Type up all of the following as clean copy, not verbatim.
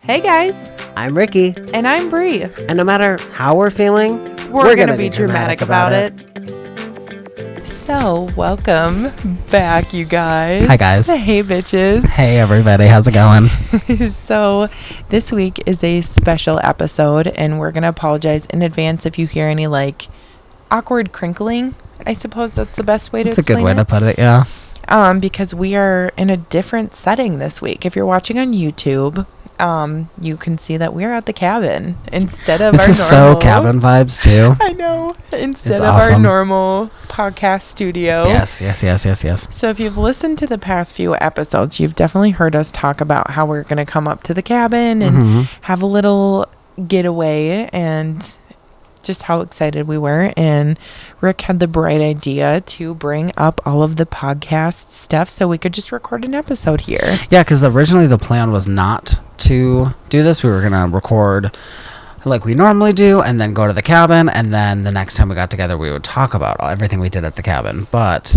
Hey guys, I'm Ricky. and I'm Bree. And no matter how we're feeling, We're gonna be dramatic about it. So, welcome back, you guys. Hi, guys. Hey, bitches. Hey, everybody. How's it going? So, this week is a special episode, and we're gonna apologize in advance if you hear any awkward crinkling. I suppose that's the best way to That's a explain good way it. to put it, yeah. Because we are in a different setting this week. If you're watching on YouTube, you can see that we're at the cabin instead of This our is normal. so cabin vibes, too. I know. Instead It's of our awesome. normal podcast studio. Yes. So if you've listened to the past few episodes, you've definitely heard us talk about how we're going to come up to the cabin and have a little getaway and just how excited we were. And Rick had the bright idea to bring up all of the podcast stuff so we could just record an episode here. Yeah, because originally the plan was not to do this. We were going to record like we normally do and then go to the cabin. And then the next time we got together, we would talk about everything we did at the cabin. But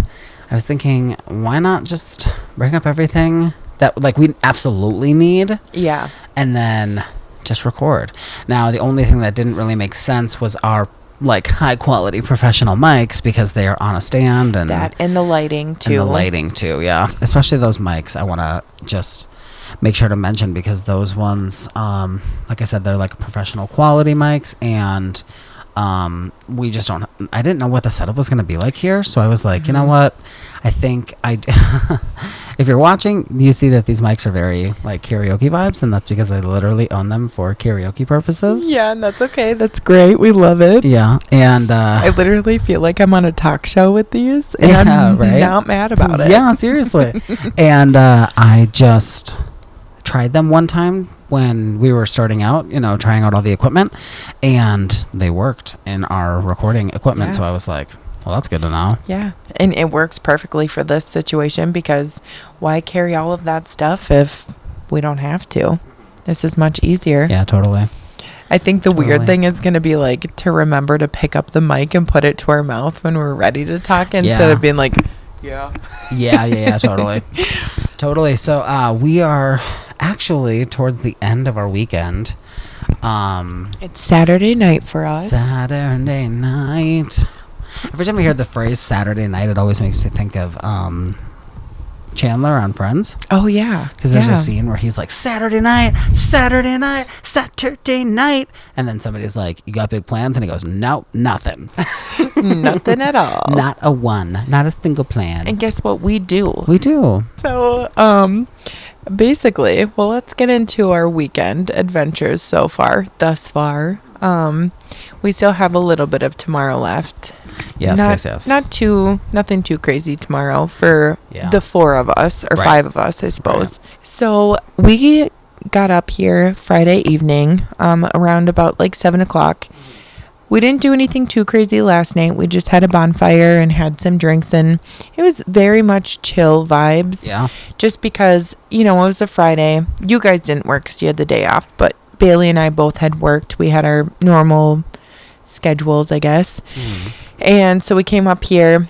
I was thinking, why not just bring up everything that we absolutely need? Yeah. And then just record. Now, the only thing that didn't really make sense was our high quality professional mics, because they are on a stand, and That and the lighting too. Yeah. Especially those mics, I want to just make sure to mention, because those ones, like I said, they're professional quality mics, and we just don't. I didn't know what the setup was going to be like here, so I was like, you know what? I think if you're watching, you see that these mics are very karaoke vibes, and that's because I literally own them for karaoke purposes. Yeah, and that's okay. That's great. We love it. Yeah, and I literally feel like I'm on a talk show with these, and I'm not mad about it. Yeah, seriously. And I just tried them one time when we were starting out, trying out all the equipment, and they worked in our recording equipment. Yeah. So I was like, well, that's good to know. Yeah, and it works perfectly for this situation, because why carry all of that stuff if we don't have to? This is much easier. Yeah, totally. I think the weird Totally. thing is going to be to remember to pick up the mic and put it to our mouth when we're ready to talk, instead of being yeah. Yeah, totally. Totally. So we are actually towards the end of our weekend. It's Saturday night for us. Saturday night. Every time I hear the phrase Saturday night, it always makes me think of Chandler on Friends. Oh, yeah. Because there's a scene where he's like, Saturday night. And then somebody's like, you got big plans? And he goes, nope, nothing. Nothing at all. Not a one. Not a single plan. And guess what we do? We do. So, basically, well, let's get into our weekend adventures thus far. We still have a little bit of tomorrow left. Yes. Nothing too crazy tomorrow for the four of us, or five of us, I suppose. Right. So we got up here Friday evening, around about 7:00. We didn't do anything too crazy last night. We just had a bonfire and had some drinks, and it was very much chill vibes. Yeah. Just because, it was a Friday. You guys didn't work because you had the day off, but Bailey and I both had worked. We had our normal schedules, I guess. And so we came up here,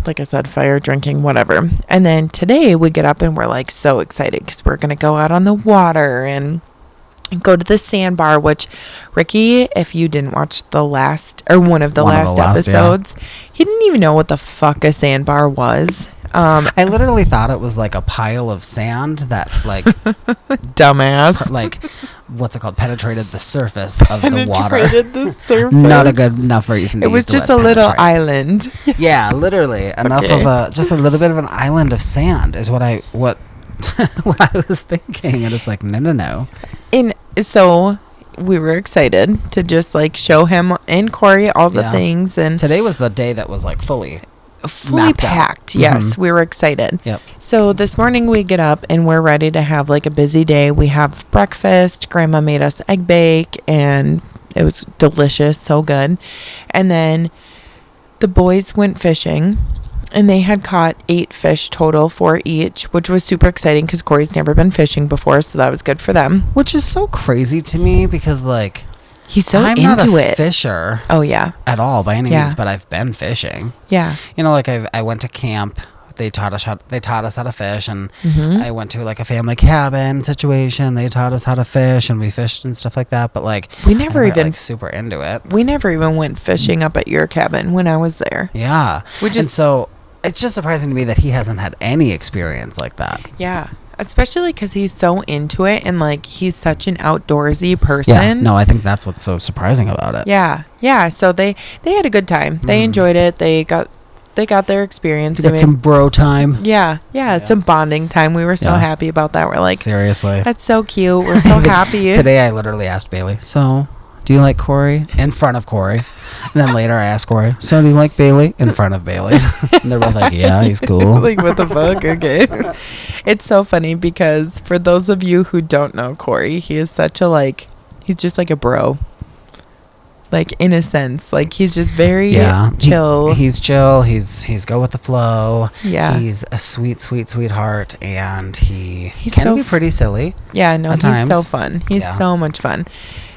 like I said, fire, drinking, whatever. And then today we get up and we're so excited because we're going to go out on the water and go to the sandbar, which Ricky, if you didn't watch one of the last episodes, he didn't even know what the fuck a sandbar was. I literally thought it was a pile of sand that dumbass, what's it called, penetrated the surface of the water. Penetrated the surface. Not a good enough reason. It was just a little island. Yeah, literally enough of just a little bit of an island of sand is what I what I was thinking, and it's no. And so we were excited to just show him and Corey all the things, and today was the day that was fully packed. Yes, we were excited. Yep. So this morning we get up and we're ready to have a busy day. We have breakfast. Grandma made us egg bake and it was delicious, so good. And then the boys went fishing and they had caught 8 fish total, 4 each, which was super exciting because Corey's never been fishing before, so that was good for them. Which is so crazy to me because he's so I'm into not a it. Fisher. Oh yeah. At all by any means, but I've been fishing. Yeah. I went to camp They taught us how to fish, and Mm-hmm. I went to like a family cabin situation. They taught us how to fish, and we fished and stuff like that. But like, We never I even like, super into it. we never even went fishing up at your cabin when I was there. Yeah, We and just so it's just surprising to me that he hasn't had any experience like that. yeah, especially because he's so into it and like he's such an outdoorsy person. Yeah, no, I think that's what's so surprising about it. Yeah. So they had a good time. They enjoyed it. They got their experience. You got some bro time. Yeah, some bonding time. We were so Yeah. happy about that. We're like, Seriously. that's so cute. We're so happy. Today I literally asked Bailey, so do you like Corey? In front of Corey. And then later I asked Corey, so do you like Bailey? In front of Bailey. And they were like, yeah, he's cool. Like, what the fuck? Okay. It's so funny because for those of you who don't know Corey, he is such a he's just like a bro. Like, in a sense, like he's just very chill. He's chill. He's go with the flow. Yeah. He's a sweet sweetheart, and he's can so be pretty silly. Yeah, no, at he's so times. fun. He's Yeah. so much fun.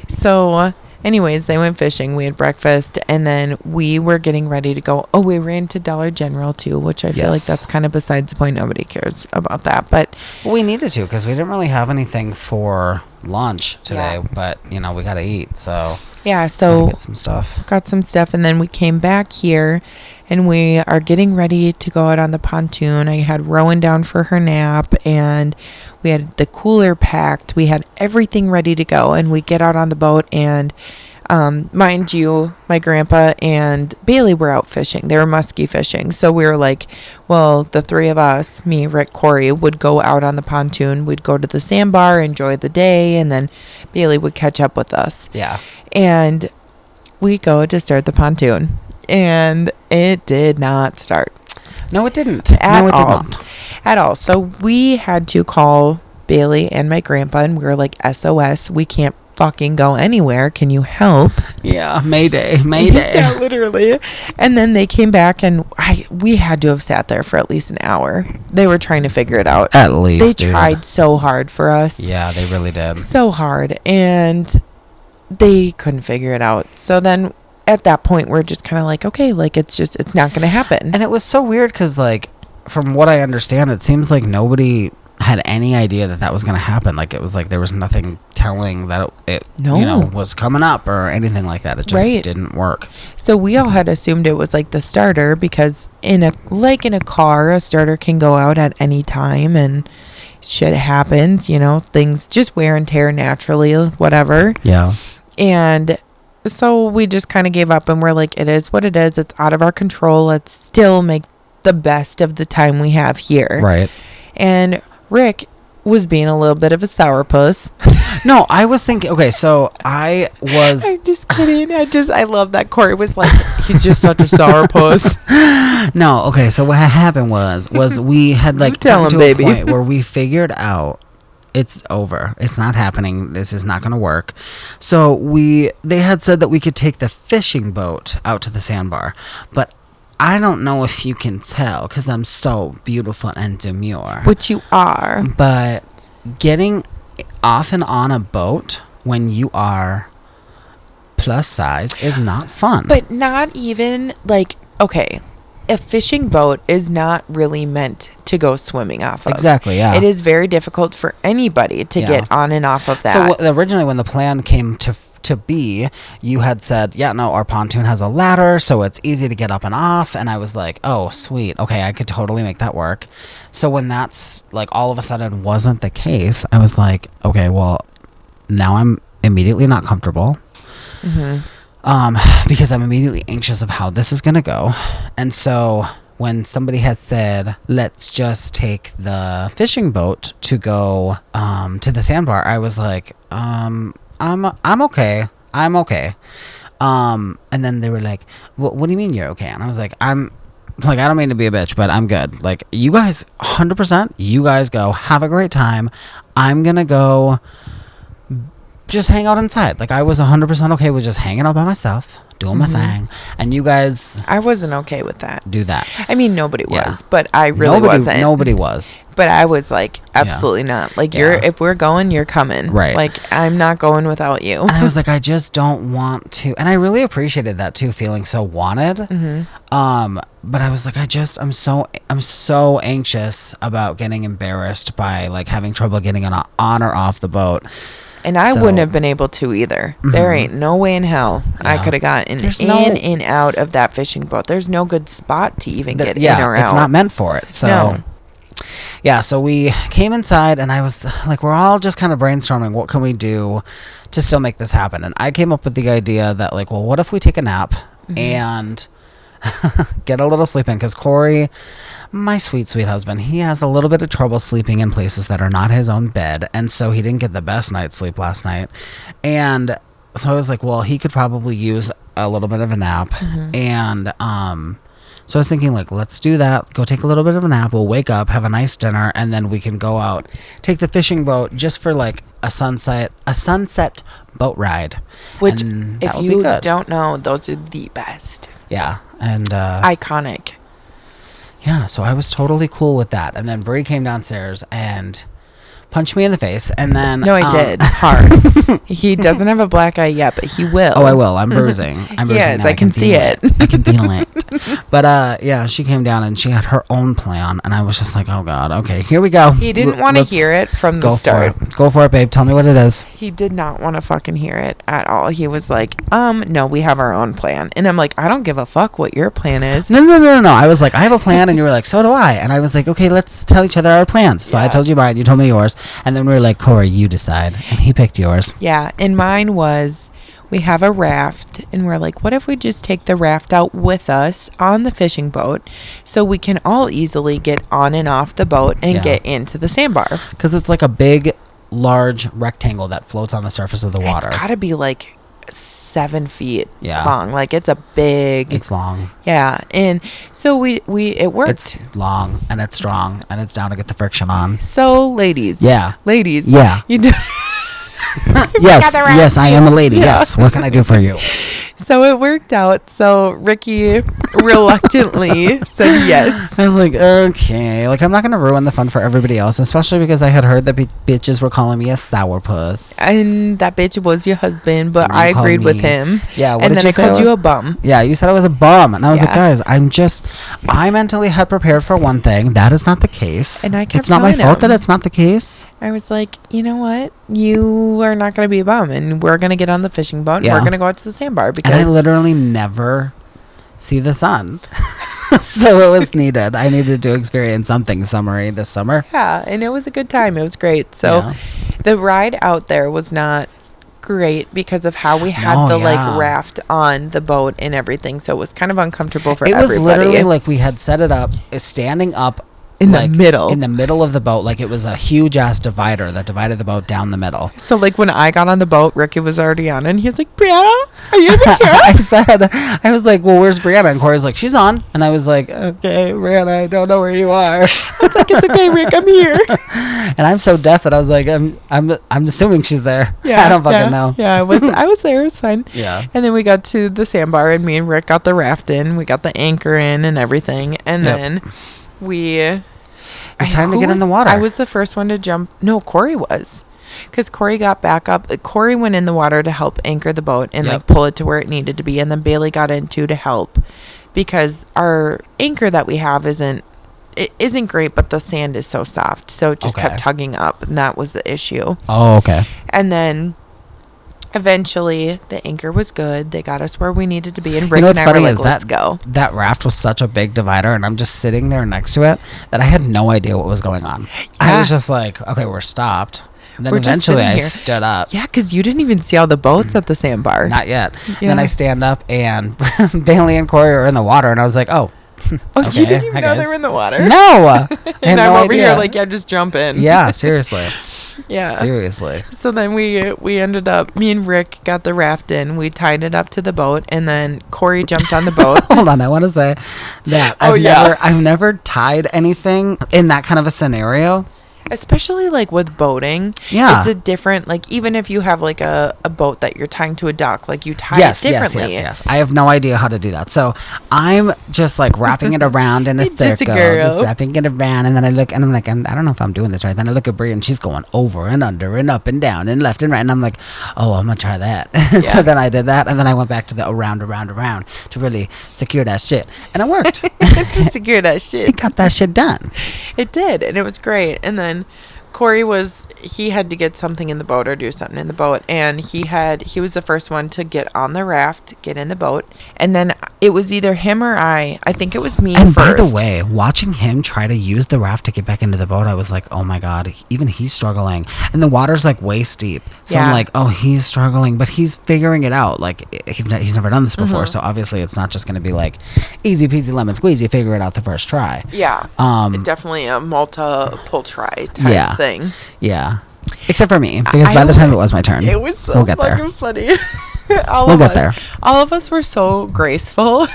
So, anyways, they went fishing. We had breakfast, and then we were getting ready to go. Oh, we ran to Dollar General too, which I feel like Yes. that's kind of besides the point. Nobody cares about that, but Well, we needed to because we didn't really have anything for lunch today, Yeah. but we got to eat, so yeah. gotta So get some stuff. got some stuff, and then we came back here, and we are getting ready to go out on the pontoon. I had Rowan down for her nap, and we had the cooler packed. We had everything ready to go, and we get out on the boat, and mind you, my grandpa and Bailey were out fishing. They were muskie fishing. So we were like, well, the three of us, me, Rick, Corey, would go out on the pontoon. We'd go to the sandbar, enjoy the day, and then Bailey would catch up with us. Yeah. And we go to start the pontoon, and it did not start No, it didn't. at no, it all. did not. At all. So we had to call Bailey and my grandpa, and we were like, SOS, we can't fucking go anywhere. Can you help? Yeah, Mayday. Yeah, literally. And then they came back, and we had to have sat there for at least an hour. They were trying to figure it out. At least, They tried so hard for us. Yeah, they really did. So hard. And they couldn't figure it out. So then at that point, we're just kind of like, okay, like it's not going to happen. And it was so weird because, like, from what I understand, it seems like nobody had any idea that was going to happen. Like, it was like there was nothing telling that it was coming up or anything like that. It just didn't work. So we all had assumed it was like the starter, because in a car, a starter can go out at any time and shit happens, things just wear and tear naturally, whatever. Yeah. And so we just kind of gave up, and we're like, it is what it is. It's out of our control. Let's still make the best of the time we have here. Right. And Rick was being a little bit of a sourpuss. No, I was thinking, okay, so I was... I'm just kidding. I love that Corey was like, he's just such a sourpuss. No, okay, so what had happened was we had like Tell gotten him, to a baby. point where we figured out it's over. It's not happening. This is not going to work. So they had said that we could take the fishing boat out to the sandbar, but I don't know if you can tell because I'm so beautiful and demure. Which you are. But getting off and on a boat when you are plus size is not fun. But not even like, okay, a fishing boat is not really meant to go swimming off of. Exactly, yeah. It is very difficult for anybody to get on and off of that. So originally when the plan came to be, you had said, yeah, no, our pontoon has a ladder, so it's easy to get up and off. And I was like, oh, sweet. Okay, I could totally make that work. So when that's like all of a sudden wasn't the case, I was like, okay, well, now I'm immediately not comfortable. Because I'm immediately anxious of how this is going to go. And so when somebody had said, let's just take the fishing boat to go to the sandbar, I was like, I'm okay. I'm okay. And then they were like, what do you mean you're okay? And I was like, I don't mean to be a bitch, but I'm good. Like, you guys, 100%, you guys go. Have a great time. I'm going to go just hang out inside. Like I was 100% okay with just hanging out by myself, doing my thing, and you guys I wasn't okay with that. do that. I mean, nobody Yeah. was, but I really wasn't. Nobody was. But I was like, absolutely not. Like, Yeah. if we're going, you're coming. Right. Like, I'm not going without you. And I was like, I just don't want to. And I really appreciated that too, feeling so wanted. But I was like, I'm so anxious about getting embarrassed by like having trouble getting on or off the boat. And I So- wouldn't have been able to either. There ain't no way in hell I Yeah. could have gotten There's in no- and out of that fishing boat. There's no good spot to even get in or out. It's not meant for it. So, No. yeah, so we came inside and I was like, we're all just kind of brainstorming what can we do to still make this happen. And I came up with the idea that like, well, what if we take a nap and get a little sleep in? Because Corey, my sweet husband, he has a little bit of trouble sleeping in places that are not his own bed. And so he didn't get the best night's sleep last night. And so I was like, well, he could probably use a little bit of a nap. And so I was thinking, like, let's do that. Go take a little bit of a nap. We'll wake up, have a nice dinner, and then we can go out, take the fishing boat just for like a sunset boat ride. Which, And if that would be you good. don't know, those are the best. Yeah, and Iconic. yeah, so I was totally cool with that. And then Bree came downstairs and punched me in the face, and then No, I did. Hard. He doesn't have a black eye yet, but he will. Oh, I will. I'm bruising. I'm bruising. Yes, now. I can see feel it. I can feel it. But yeah, she came down and she had her own plan, and I was just like, oh god, okay, here we go. He didn't want to Let's hear it from the go start. for it. Go for it, babe. Tell me what it is. He did not want to fucking hear it at all. He was like, no, we have our own plan. And I'm like, I don't give a fuck what your plan is. No. I was like, I have a plan, and you were like, so do I. And I was like, okay, let's tell each other our plans. So I Yeah. told you mine, you told me yours, and then we were like, Corey, you decide, and he picked yours. Yeah, and mine was, we have a raft, and we're like, what if we just take the raft out with us on the fishing boat so we can all easily get on and off the boat and Yeah. get into the sandbar? Because it's like a big, large rectangle that floats on the surface of the water. It's got to be like 7 feet Yeah. long. Like, it's a big, It's long. yeah. And so it worked. It's long, and it's strong, and it's down to get the friction on. So, ladies. Yeah. Ladies. Yeah. You do. Yes, I am a lady. Yeah. Yes. What can I do for you? So it worked out. So Ricky reluctantly said yes. I was like, okay. Like, I'm not going to ruin the fun for everybody else, especially because I had heard that bitches were calling me a sourpuss. And that bitch was your husband, but And you I called agreed with me- him. Yeah, what and did then you I say called I you was? a bum. Yeah, you said I was a bum. And I was like, Yeah. guys, I mentally had prepared for one thing. That is not the case. And I kept it's not my telling fault him. that it's not the case. I was like, you know what? You are not going to be a bum, and we're going to get on the fishing boat, and Yeah. we're going to go out to the sandbar because And I literally never see the sun. So it was needed. I needed to experience something summery this summer. yeah, and it was a good time. It was great. So Yeah. the ride out there was not great because of how we had No, the yeah. like raft on the boat and everything. So it was kind of uncomfortable for It was everybody. literally like we had set it up standing up In the like, middle. in the middle of the boat, like it was a huge ass divider that divided the boat down the middle. So like when I got on the boat, Ricky was already on, and he was like, "Brianna, are you here?" I was like, well, where's Brianna? And Corey's like, she's on. And I was like, okay, Brianna, I don't know where you are. It's like, it's okay, Rick, I'm here. And I'm so deaf that I was like, I'm assuming she's there. I don't fucking know. Yeah, I was there. It was fine. Yeah. And then we got to the sandbar, and me and Rick got the raft in. We got the anchor in and everything, and Yep. then we. It's time to get in the water. I was the first one to jump. No, Corey was. Because Corey got back up. Corey went in the water to help anchor the boat and Yep. like pull it to where it needed to be. And then Bailey got in too to help. Because our anchor that we have isn't great, but the sand is so soft. So it just Okay. kept tugging up. And that was the issue. Oh, okay. And then eventually the anchor was good. They got us where we needed to be. And Rick You know what's and I were funny like, is let's that go. that raft was such a big divider, and I'm just sitting there next to it that I had no idea what was going on. I Yeah. was just like, okay, we're stopped. And then We're just eventually sitting I here. stood up. Yeah, because you didn't even see all the boats at the sandbar. Not yet. Yeah. Then I stand up, and Bailey and Corey are in the water, and I was like, oh. Oh, okay, you didn't even hi, know they guys. were in the water? No. I had And I'm no over idea. here like, yeah, just jump in. Yeah, seriously. Yeah. Seriously. So then we ended up, me and Rick got the raft in. We tied it up to the boat, and then Corey jumped on the boat. Hold on, I want to say that Oh, yeah. I've never tied anything in that kind of a scenario. Especially like with boating. Yeah. It's a different, like, even if you have like a boat that you're tying to a dock, like you tie Yes, it differently. yes. I have no idea how to do that. So I'm just like wrapping it around in a It's just a circle, girl. just wrapping it around. And then I look and I'm like, I don't know if I'm doing this right. Then I look at Bree and she's going over and under and up and down and left and right. And I'm like, oh, I'm going to try that. Yeah. So then I did that. And then I went back to the around to really secure that shit. And it worked. To secure that shit. It got that shit done. It did, and it was great. And then Corey he had to get something in the boat or do something in the boat, and he was the first one to get on the raft, get in the boat, and then it was either him or I think it was me And first. by the way, watching him try to use the raft to get back into the boat, I was like, oh my God, even he's struggling. And the water's like waist deep. So I'm Yeah. like, oh, he's struggling, but he's figuring it out. Like, he's never done this before. So obviously it's not just going to be like easy peasy lemon squeezy, figure it out the first try. Yeah. Definitely a multiple try type Yeah. thing. Yeah. Except for me, because by the time it was my turn, It was so we'll get fucking there. funny. We'll get there. All of us were so graceful.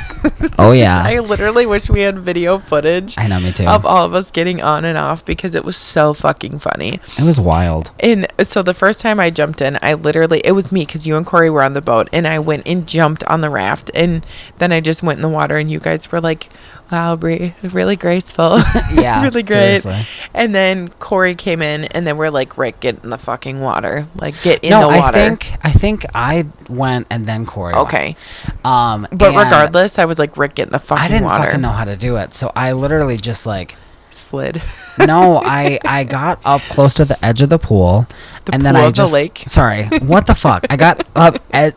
Oh, yeah. I literally wish we had video footage I know, me too. of all of us getting on and off because it was so fucking funny. It was wild. And so the first time I jumped in, it was me because you and Corey were on the boat, and I went and jumped on the raft, and then I just went in the water, and you guys were like, wow, Bree, really graceful. Yeah, really great. seriously. And then Corey came in, and then we're like, Rick, get in the fucking water. Like, get in No, the water. I think I went and then Corey went. Okay. But But regardless, I was like, Rick, get in the fucking I didn't water. fucking know how to do it. So I literally just like, Slid. no, I got up close to the edge of the pool. The and then pool I of the just, lake? sorry, what the fuck? I got up at,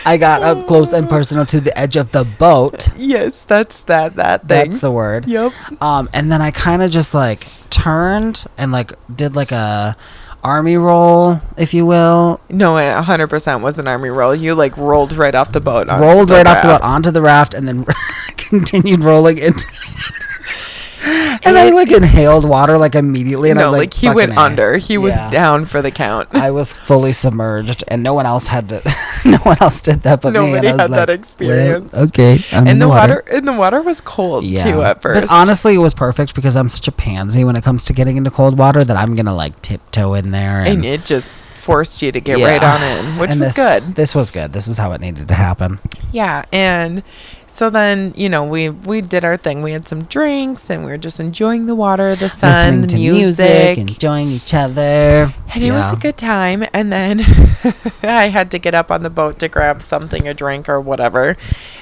I got up close and personal to the edge of the boat. Yes, that's that thing. That's the word. Yep. And then I kind of just like turned and like did like a army roll, if you will. No, it 100% was an army roll. You like rolled right off the boat. Onto Rolled the right off the boat raft. onto the raft and then continued rolling into and I like inhaled water like immediately, and I No, was like he went fucking A. under. He was Yeah. down for the count. I was fully submerged, and no one else had to. No one else did that but me. Nobody And I was had that like, experience. well, okay, I'm in And the water. the water was cold too at first. But honestly, it was perfect because I'm such a pansy when it comes to getting into cold water that I'm gonna like tiptoe in there, and it just forced you to get right on in, which And was good. This was good. This is how it needed to happen. Yeah, and so then we did our thing. We had some drinks, and we were just enjoying the water, the sun, Listening the to music, enjoying each other, and it was a good time. And then I had to get up on the boat to grab something, a drink or whatever,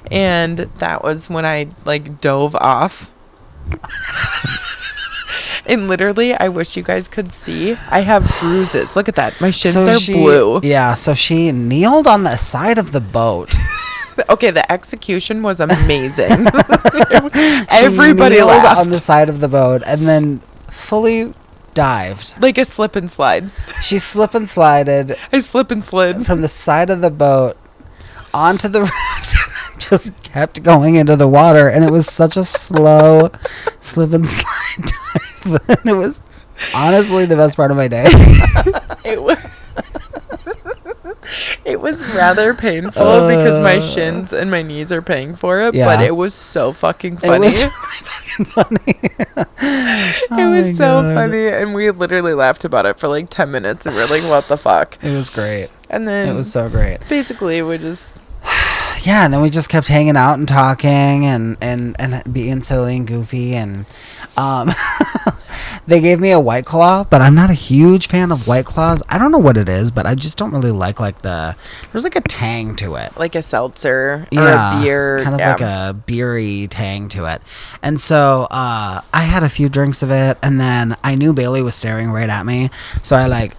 and that was when I like dove off. And literally, I wish you guys could see. I have bruises. Look at that. My shins are blue. Yeah, so she kneeled on the side of the boat. Okay, the execution was amazing. She Everybody kneeled laughed. on the side of the boat and then fully dived. Like a slip and slide. She slip and slided I slip and slid. from the side of the boat onto the raft. Just kept going into the water, and it was such a slow slip and slide dive. And it was honestly the best part of my day. It was it was rather painful because my shins and my knees are paying for it, Yeah. but it was so fucking funny. It was really fucking funny. It was so funny, and we literally laughed about it for like 10 minutes, and we're like, what the fuck? It was great. And then It was so great. basically we just Yeah, and then we just kept hanging out and talking and being silly and goofy, and they gave me a White Claw, but I'm not a huge fan of White Claws. I don't know what it is, but I just don't really like there's like a tang to it. like a seltzer or Yeah, a beer. kind of yeah. like a beery tang to it. And so I had a few drinks of it, and then I knew Bailey was staring right at me, so I like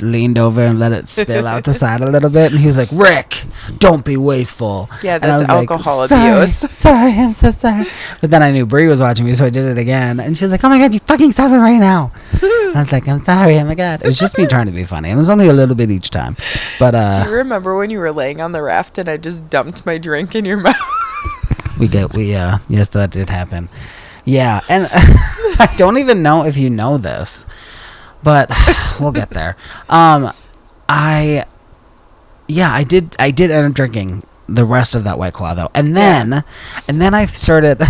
leaned over and let it spill out the side a little bit, and he was like, Rick, don't be wasteful. Yeah, And I that's was like, alcohol sorry, abuse. sorry, I'm so sorry. But then I knew Bree was watching me, so I did it again, and she was like, oh my god, you fucking stop it right now. I was like, I'm sorry, oh my god. It was just me trying to be funny. It was only a little bit each time, but Do you remember when you were laying on the raft and I just dumped my drink in your mouth? yes, that did happen. Yeah, and I don't even know if you know this, but we'll get there. I did end up drinking the rest of that White Claw though, and then I started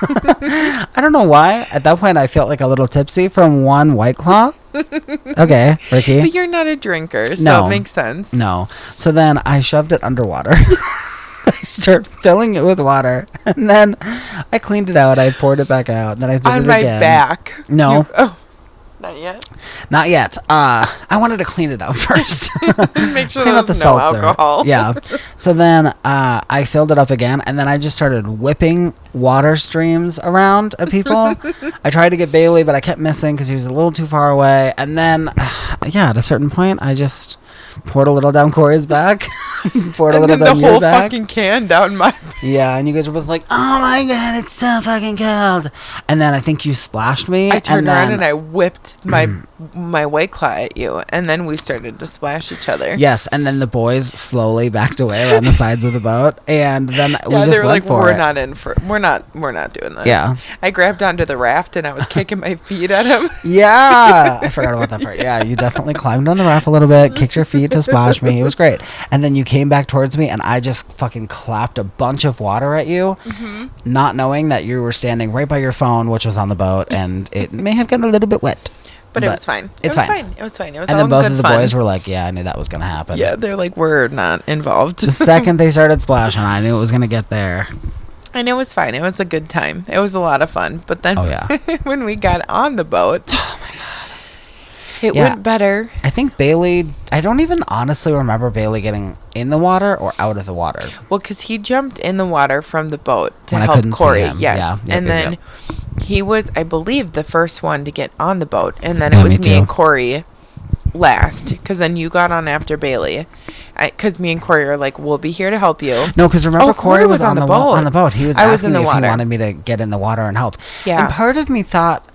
I don't know why. At that point, I felt like a little tipsy from one White Claw. Okay, Ricky. But you're not a drinker, so No. it makes sense. No. So then I shoved it underwater. I start filling it with water, and then I cleaned it out. I poured it back out. Then I did On it my again. back. No. Not yet. Not yet. I wanted to clean it out first. Make sure Clean out there's the no seltzer. alcohol. Yeah. So then I filled it up again, and then I just started whipping water streams around at people. I tried to get Bailey, but I kept missing because he was a little too far away. And then, at a certain point, I just poured a little down Corey's back, poured a little down the your whole back. fucking can down my. Yeah, and you guys were both like, "Oh my god, it's so fucking cold!" And then I think you splashed me. I turned and around then, and I whipped my White Claw at you, and then we started to splash each other. Yes, and then the boys slowly backed away around the sides of the boat, and then we Yeah, just they were went like, for "We're it. we're not doing this." Yeah. I grabbed onto the raft and I was kicking my feet at him. Yeah, I forgot about that part. Yeah, you definitely climbed on the raft a little bit, kicked your feet to splash me. It was great. And then you came back towards me, and I just fucking clapped a bunch of water at you, not knowing that you were standing right by your phone, which was on the boat, and it may have gotten a little bit wet. But it was fine. It's fine. It was fine. It was And all then both good of the fun. boys were like, "Yeah, I knew that was gonna happen." Yeah, they're like, "We're not involved." The second they started splashing, I knew it was gonna get there. And it was fine. It was a good time. It was a lot of fun. But then when we got on the boat, oh my god, it went better. I think Bailey. I don't even honestly remember Bailey getting in the water or out of the water. Well, because he jumped in the water from the boat to When I help couldn't see Corey. him. Yes, Yeah, and yep, then yep. he was, I believe, the first one to get on the boat, and then Yeah, it was me me and too. Corey last, because then you got on after Bailey, because me and Corey are like, "We'll be here to help you." No, because remember Oh, Corey was on the boat. boat. On the boat, he was I was asking in the me if water. he wanted me to get in the water and help. Yeah. And part of me thought,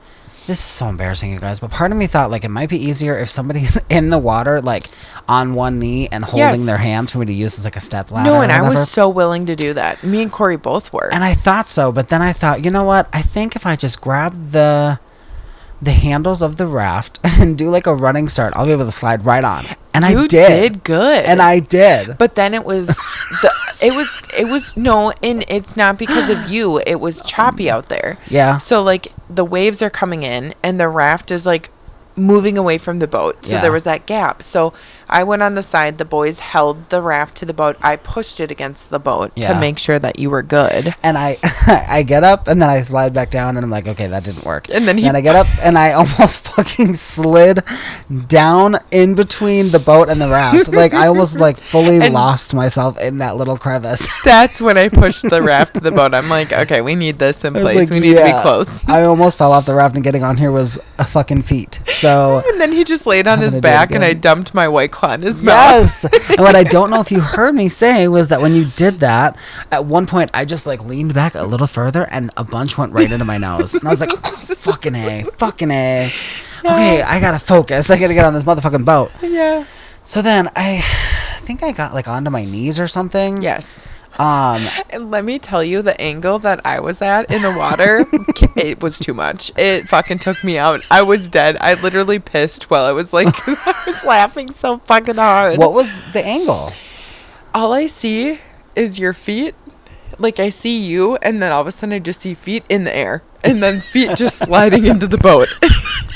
this is so embarrassing, you guys, but part of me thought like it might be easier if somebody's in the water, like on one knee and holding Yes. their hands for me to use as like a step ladder. No, or and I whatever. was so willing to do that. Me and Corey both were. And I thought so, but then I thought, you know what? I think if I just grab the handles of the raft and do like a running start, I'll be able to slide right on. And I You did. did good. And I did. But then it was it was no, and it's not because of you. It was choppy out there. Yeah. So like the waves are coming in and the raft is like moving away from the boat. So Yeah. there was that gap. So I went on the side, the boys held the raft to the boat. I pushed it against the boat Yeah. to make sure that you were good. And I I get up and then I slide back down and I'm like, okay, that didn't work. And then I get up and I almost fucking slid down in between the boat and the raft. Like I almost like fully And- lost myself in that little crevice. That's when I pushed the raft to the boat. I'm like, okay, we need this in I was place. like, We need to be yeah. close. I almost fell off the raft and getting on here was a fucking feat. So And then he just laid on his Having to do it back and I again. dumped my White Claw in his mouth. yes. And what I don't know if you heard me say was that when you did that, at one point I just like leaned back a little further and a bunch went right into my nose. And I was like, oh, fucking A. Okay, I gotta focus. I gotta get on this motherfucking boat. Yeah. So then I think I got like onto my knees or something. Yes. Um, And let me tell you, the angle that I was at in the water, it was too much. It fucking took me out. I was dead. I literally pissed while I was like, I was laughing so fucking hard. what was the angle? All I see is your feet. Like I see you, and then all of a sudden I just see feet in the air, and then feet just sliding into the boat,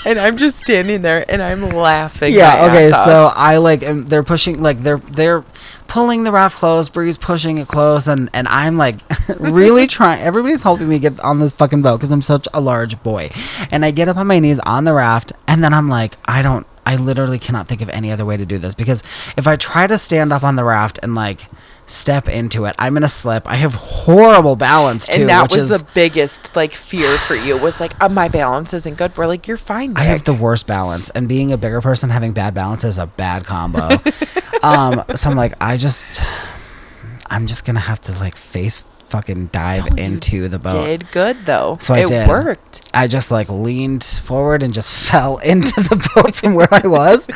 and I'm just standing there and I'm laughing. Yeah. my Okay. ass off. So I like they're pushing like they're pulling the raft close. Bree's pushing it close, and I'm like really trying. Everybody's helping me get on this fucking boat because I'm such a large boy, and I get up on my knees on the raft, and then I'm like, I literally cannot think of any other way to do this because if I try to stand up on the raft and like step into it, I'm gonna slip. I have horrible balance too, and that which was is the biggest like fear for you, was like, my balance isn't good. We're like, you're fine, I have Nick. the worst balance, and being a bigger person having bad balance is a bad combo. So I'm like, I'm just gonna have to like face fucking dive No, you into the boat. Did good though. So I it did. worked. I just like leaned forward and just fell into the boat from where I was.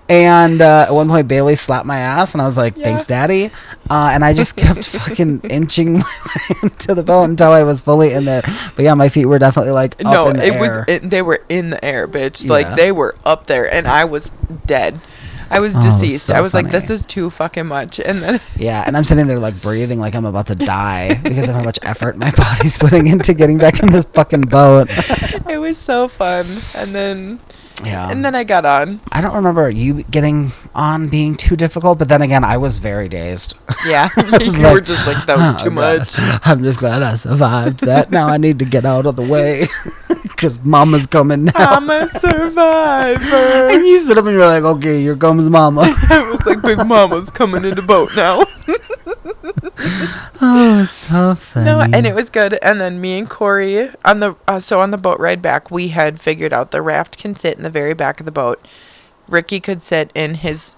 And at one point, Bailey slapped my ass, and I was like, "Thanks, Daddy." And I just kept fucking inching my way into the boat until I was fully in there. But yeah, my feet were definitely like up No, in the it air. was. They were in the air, bitch. Yeah. Like they were up there, and I was dead. I was Oh, it was deceased. so I was like, funny. this is too fucking much. And then Yeah, and I'm sitting there like breathing like I'm about to die because of how much effort my body's putting into getting back in this fucking boat. it was so fun. And then Yeah. I got on. I don't remember you getting on being too difficult, but then again, I was very dazed. Yeah. was You like, were just like, that was "Oh, too God. much. I'm just glad I survived that. Now I need to get out of the way because Mama's coming now. I'm a survivor. And you sit up and you're like, okay, here comes Mama. I was like, Big Mama's coming in the boat now. Oh, so funny. No, and it was good. And then me and Corey on the boat ride back, we had figured out the raft can sit in the very back of the boat. Ricky could sit in his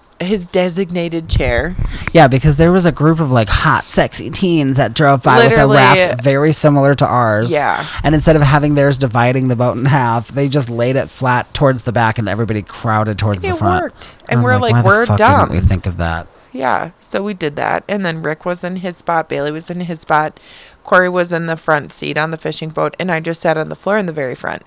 designated chair. Yeah, because there was a group of like hot, sexy teens that drove by Literally, with a raft very similar to ours. Yeah. And instead of having theirs dividing the boat in half, they just laid it flat towards the back and everybody crowded towards the It front. worked. I And was we're like, why the we're fuck dumb. Didn't we think of that? Yeah, so we did that. And then Rick was in his spot. Bailey was in his spot. Corey was in the front seat on the fishing boat. And I just sat on the floor in the very front.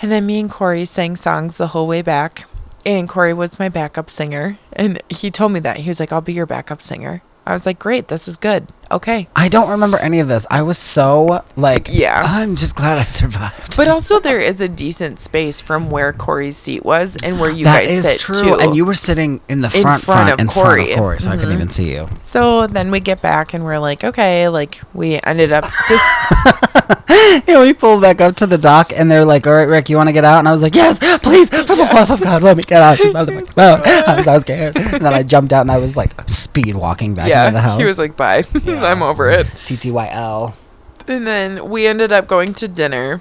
And then me and Corey sang songs the whole way back. And Corey was my backup singer. And he told me that. He was like, I'll be your backup singer. I was like, great, this is good. Okay. I don't remember any of this. I was so like, Yeah. I'm just glad I survived. But also there is a decent space from where Corey's seat was and where you That guys is sit true. too. And you were sitting in the In front, front of in front of Corey. Corey, so I couldn't even see you. So then we get back and we're like, okay, like we ended up just Yeah, we pulled back up to the dock and they're like, all right, Rick, you want to get out? And I was like, yes, please, for the love of God, let me get out. I was so scared. And then I jumped out and I was like speed walking back into the house. he was like, bye. Yeah. I'm over it. TTYL. And then we ended up going to dinner,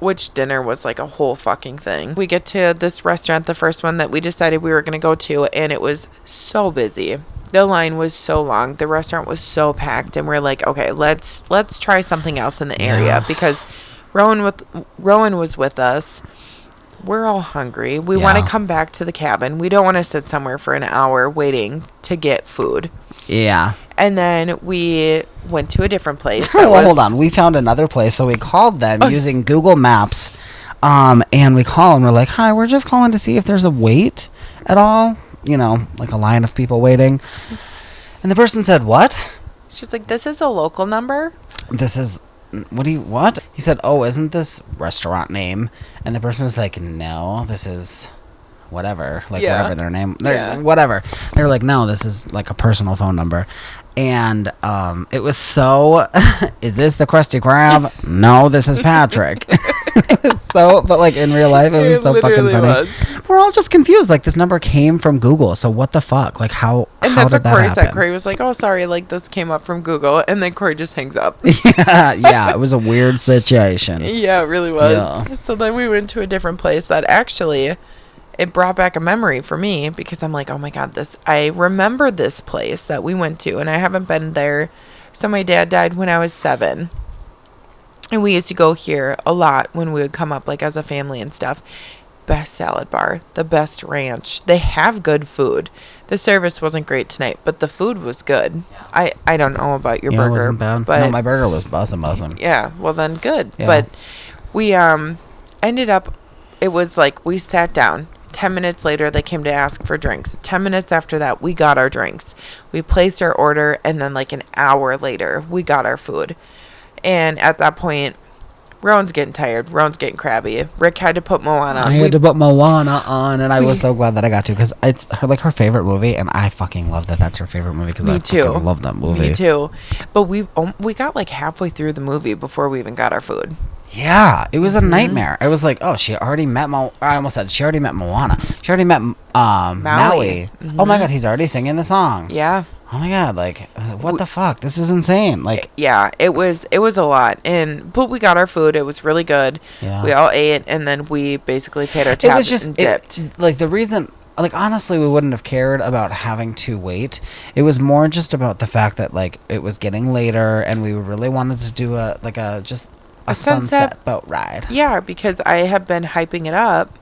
which dinner was like a whole fucking thing. We get to this restaurant, the first one that we decided we were going to go to, and it was so busy. The line was so long. The restaurant was so packed, and we're like, okay, let's try something else in the area Yeah. because Rowan was with us. We're all hungry. We want Yeah. to come back to the cabin. We don't want to sit somewhere for an hour waiting to get food. Yeah. And then we went to a different place. Well, hold on. We found another place, so we called them using Google Maps. And we call them. We're like, hi, we're just calling to see if there's a wait at all. You know, like a line of people waiting. And the person said, what? She's like, this is a local number? This is, what? He said, oh, isn't this restaurant name? And the person was like, no, this is whatever. Like, Yeah. whatever their name, Yeah. whatever. They were like, no, this is like a personal phone number. And it was so, is this the Krusty Krab? No, this is Patrick. It was so, but like in real life, it was so fucking literally funny. was. We're all just confused. Like, this number came from Google. So what the fuck? Like, how And how that's did what that Corey happen? said. Corey was like, oh, sorry, like this came up from Google. And then Corey just hangs up. Yeah, it was a weird situation. Yeah, it really was. Yeah. So then we went to a different place that actually, it brought back a memory for me because I'm like, oh my God, I remember this place that we went to and I haven't been there. So my dad died when I was 7. And we used to go here a lot when we would come up like as a family and stuff. Best salad bar, the best ranch. They have good food. The service wasn't great tonight, but the food was good. I don't know about your Yeah, burger. it wasn't bad. But No, my burger was buzzing. yeah, well then good. Yeah. But we ended up, it was like we sat down. 10 minutes later, they came to ask for drinks. 10 minutes after that, we got our drinks. We placed our order, and then like an hour later, we got our food. And at that point, Rowan's getting tired. Rowan's getting crabby. Rick had to put Moana on. I had to put Moana on, and I was so glad that I got to because it's her favorite movie, and I fucking love that that's her favorite movie because I too. fucking love that movie. Me too. But we got like halfway through the movie before we even got our food. Yeah, it was a nightmare. I was like, oh, she already met I almost said she already met Moana. She already met Maui. Oh my God, he's already singing the song. Yeah. Oh my God, like what the fuck? This is insane. Like, yeah, it was a lot, but we got our food. It was really good. Yeah. We all ate, and then we basically paid our tab it was just and dipped. like the reason. Like, honestly, we wouldn't have cared about having to wait. It was more just about the fact that like it was getting later, and we really wanted to do a sunset boat ride. Yeah, because I have been hyping it up,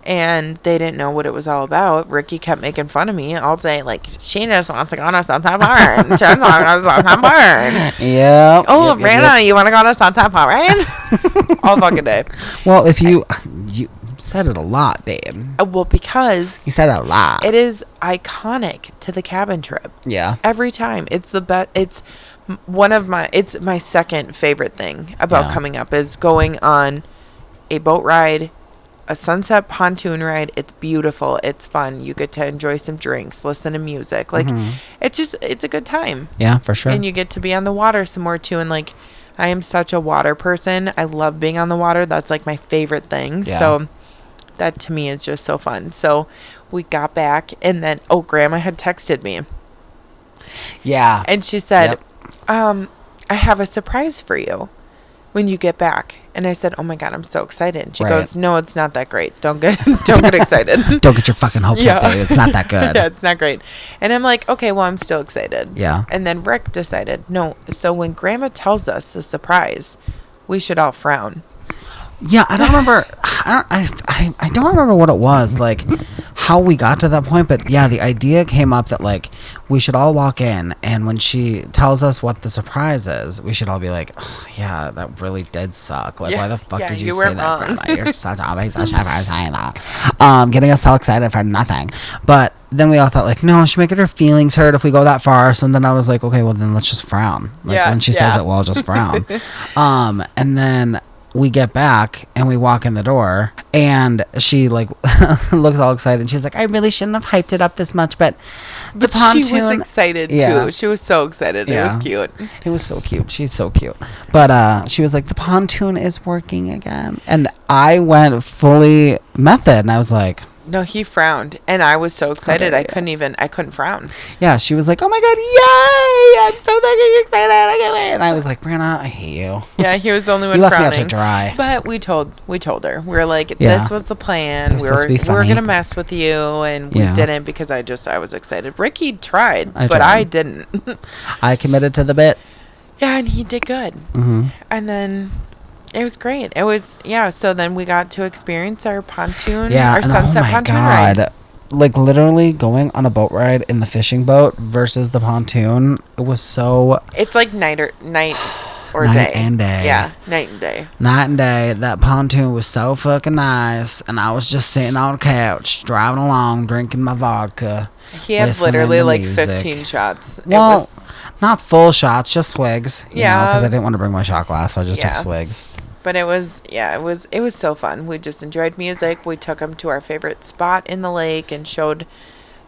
and they didn't know what it was all about. Ricky kept making fun of me all day, like, she just wants to go on a sunset boat ride. She just wants to go on a sunset boat ride. Yeah. Oh, Rana, you want to go on a sunset boat ride? All fucking day. Well, if you said it a lot, babe. Well, because You said it a lot. it is iconic to the cabin trip. Yeah. Every time. It's the best. It's it's my second favorite thing about coming up is going on a boat ride, a sunset pontoon ride. It's beautiful. It's fun. You get to enjoy some drinks, listen to music. Like, it's a good time. Yeah, for sure. And you get to be on the water some more too. And like, I am such a water person. I love being on the water. That's like my favorite thing. Yeah. So that to me is just so fun. So we got back and then, Grandma had texted me. Yeah. And she said, Yep. I have a surprise for you when you get back. And I said, oh my God, I'm so excited. And she Right. goes, no, it's not that great. Don't get excited. Don't get your fucking hopes up, babe. It's not that good. Yeah, it's not great. And I'm like, okay, well, I'm still excited. Yeah. And then Rick decided, no. So when Grandma tells us the surprise, we should all frown. Yeah, I don't remember. I don't remember what it was, like how we got to that point. But yeah, the idea came up that like we should all walk in, and when she tells us what the surprise is, we should all be like, oh, yeah, that really did suck. Like, why the fuck did you say that, Grandma? You're such a piece of shit for saying that. Getting us so excited for nothing. But then we all thought like, no, she might get her feelings hurt if we go that far. So then I was like, okay, well then let's just frown. Like when she says it, well, I'll just frown. And then we get back and we walk in the door and she like looks all excited and she's like, I really shouldn't have hyped it up this much, but the pontoon, she was excited too. She was so excited. It was cute. It was so cute. She's so cute. But she was like, the pontoon is working again. And I went fully method and I was like, no, he frowned and I was so excited. I couldn't frown. Yeah, she was like, oh my God, yay, I'm so fucking excited. I can't wait. And I was like, Brianna, I hate you. Yeah, he was the only one you left frowning. me out to dry. But we told her. We were like, this was the plan. We were gonna mess with you and we didn't because I was excited. Ricky tried, but I didn't. I committed to the bit. Yeah, and he did good. Mm-hmm. And then it was great. It was, so then we got to experience our pontoon, our sunset pontoon ride. Like literally going on a boat ride in the fishing boat versus the pontoon. It was so... It's like night or night day. And day. Yeah, night and day. Night and day. That pontoon was so fucking nice. And I was just sitting on the couch, driving along, drinking my vodka. He had literally like music. 15 shots. Well, not full shots, just swigs. Yeah. Because I didn't want to bring my shot glass, so I just took swigs. But it was so fun. We just enjoyed music. We took them to our favorite spot in the lake and showed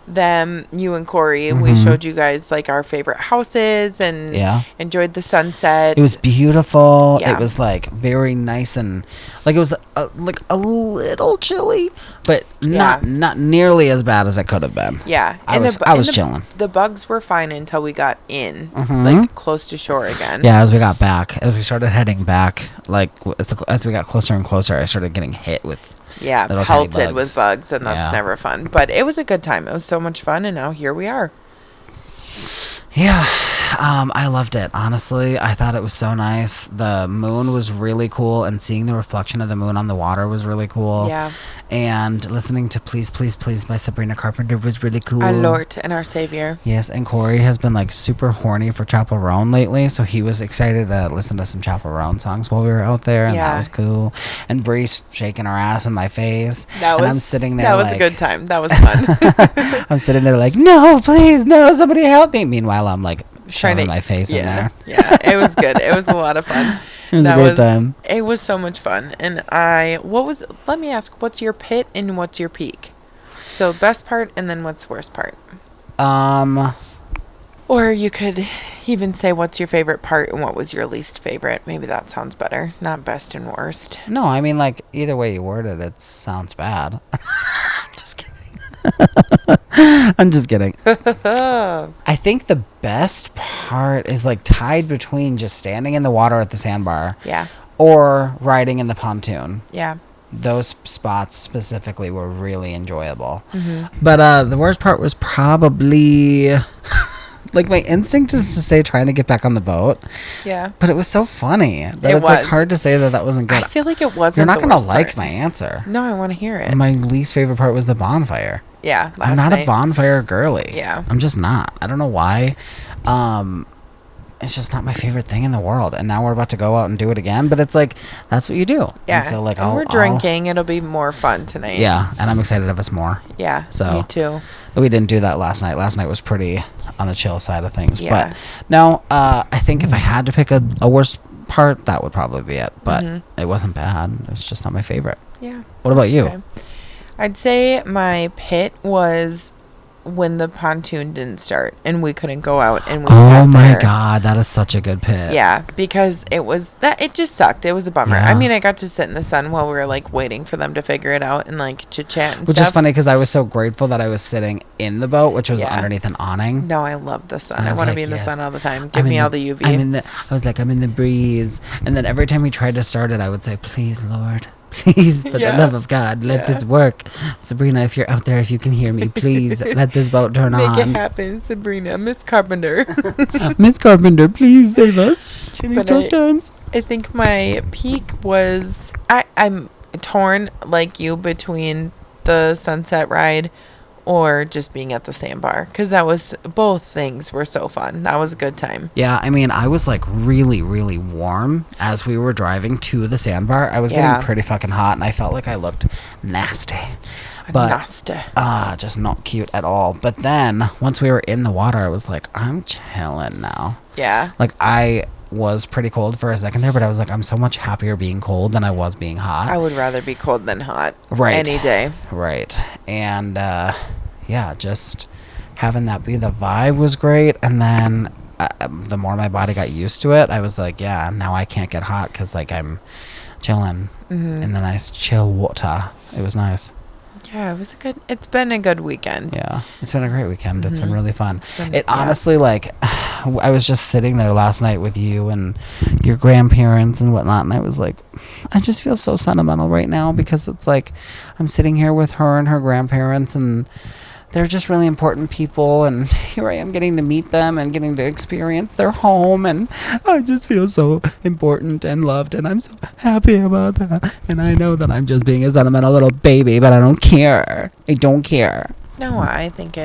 them, you and Corey, we showed you guys like our favorite houses and enjoyed the sunset. It was beautiful. Yeah. It was like very nice and like it was like a little chilly, but not nearly as bad as it could have been. Yeah, I was chilling. The bugs were fine until we got in, like close to shore again. Yeah, as we got back, as we started heading back, like as we got closer and closer, I started getting hit with. Yeah, pelted with bugs, and that's never fun. But it was a good time. It was so much fun, and now here we are. Yeah, I loved it. Honestly, I thought it was so nice. The moon was really cool, and seeing the reflection of the moon on the water was really cool. Yeah. And listening to Please, Please, Please by Sabrina Carpenter was really cool. Our Lord and our Savior. Yes, and Corey has been like super horny for Chapel Roan lately, so he was excited to listen to some Chapel Roan songs while we were out there, and that was cool. And Bree's shaking her ass in my face. I'm sitting there. That was a good time. That was fun. I'm sitting there like, no, please, no, somebody help me. Meanwhile, I'm like shoving my face in there. Yeah, it was good. It was a lot of fun. It was a great time. It was so much fun. And let me ask, what's your pit and what's your peak? So best part and then what's worst part? Or you could even say what's your favorite part and what was your least favorite. Maybe that sounds better. Not best and worst. No, I mean like either way you word it, it sounds bad. Just kidding. I'm just kidding. I think the best part is like tied between just standing in the water at the sandbar. Yeah. Or riding in the pontoon. Yeah. Those spots specifically were really enjoyable. Mm-hmm. But the worst part was probably like my instinct is to say trying to get back on the boat. Yeah. But it was so funny that it's like hard to say that wasn't good. I feel like it wasn't. You're not going to like my answer. No, I want to hear it. My least favorite part was the bonfire. Yeah. I'm not a bonfire girly. Yeah. I'm just not. I don't know why. it's just not my favorite thing in the world. And now we're about to go out and do it again, but it's like, that's what you do. Yeah. And so like, and we're drinking. It'll be more fun tonight. Yeah. And I'm excited of us more. Yeah. So me too. we didn't do that last night. Last night was pretty on the chill side of things. Yeah. But no, I think if I had to pick a worse part, that would probably be it. But it wasn't bad. It's just not my favorite. Yeah. What about you? Okay. I'd say my pit was when the pontoon didn't start and we couldn't go out and we sat Oh my there. God, that is such a good pit. Yeah, because it just sucked. It was a bummer. Yeah. I mean, I got to sit in the sun while we were like waiting for them to figure it out and like chit chat and Which stuff. is funny because I was so grateful that I was sitting in the boat, which was Yeah. underneath an awning. No, I love the sun. And I was want to like, be in the yes, sun all the time. I'm Give me in all the UV. I was like, I'm in the breeze. And then every time we tried to start it, I would say, please, Lord, please, for Yeah. the love of God, let this work. Sabrina, if you're out there, if you can hear me, please let this boat turn Make on. it happen, Sabrina. Miss Carpenter. Miss Carpenter, please save us in these But dark times. I think my peak was I'm torn like you between the sunset ride or just being at the sandbar because that was both things were so fun. That was a good time. Yeah, I mean, I was like really, really warm as we were driving to the sandbar. I was getting pretty fucking hot and I felt like I looked nasty. But Nasty. just not cute at all. But then once we were in the water, I was like, I'm chilling now. Yeah. Like I was pretty cold for a second there, but I was like, I'm so much happier being cold than I was being hot. I would rather be cold than hot. Right. Any day. Right. And yeah, just having that be the vibe was great. And then the more my body got used to it, I was like, yeah, now I can't get hot because like I'm chilling in the nice chill water. It was nice. Yeah, it's been a good weekend. Yeah, it's been a great weekend. It's been really fun. Yeah. Honestly, like, I was just sitting there last night with you and your grandparents and whatnot, and I was like, I just feel so sentimental right now because it's like I'm sitting here with her and her grandparents, and they're just really important people, and here I am getting to meet them and getting to experience their home, and I just feel so important and loved, and I'm so happy about that. And I know that I'm just being a sentimental little baby, but I don't care. I don't care. No, I think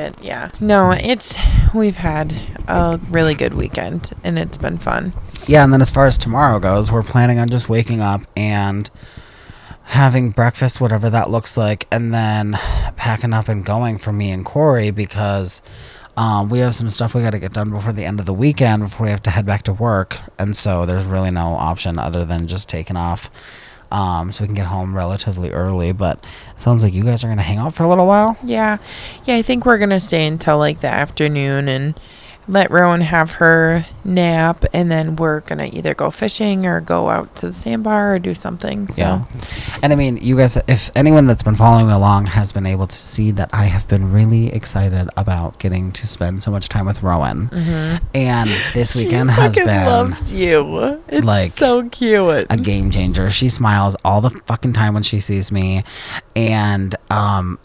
we've had a really good weekend and it's been fun. Yeah, and then as far as tomorrow goes, we're planning on just waking up and having breakfast, whatever that looks like, and then packing up and going for me and Corey because we have some stuff we got to get done before the end of the weekend before we have to head back to work, and so there's really no option other than just taking off so we can get home relatively early. But it sounds like you guys are going to hang out for a little while. Yeah, I think we're going to stay until like the afternoon and let Rowan have her nap, and then we're going to either go fishing or go out to the sandbar or do something. So. Yeah. And I mean, you guys, if anyone that's been following along has been able to see that I have been really excited about getting to spend so much time with Rowan. And this weekend has been loves you. It's like so cute. A game changer. She smiles all the fucking time when she sees me. And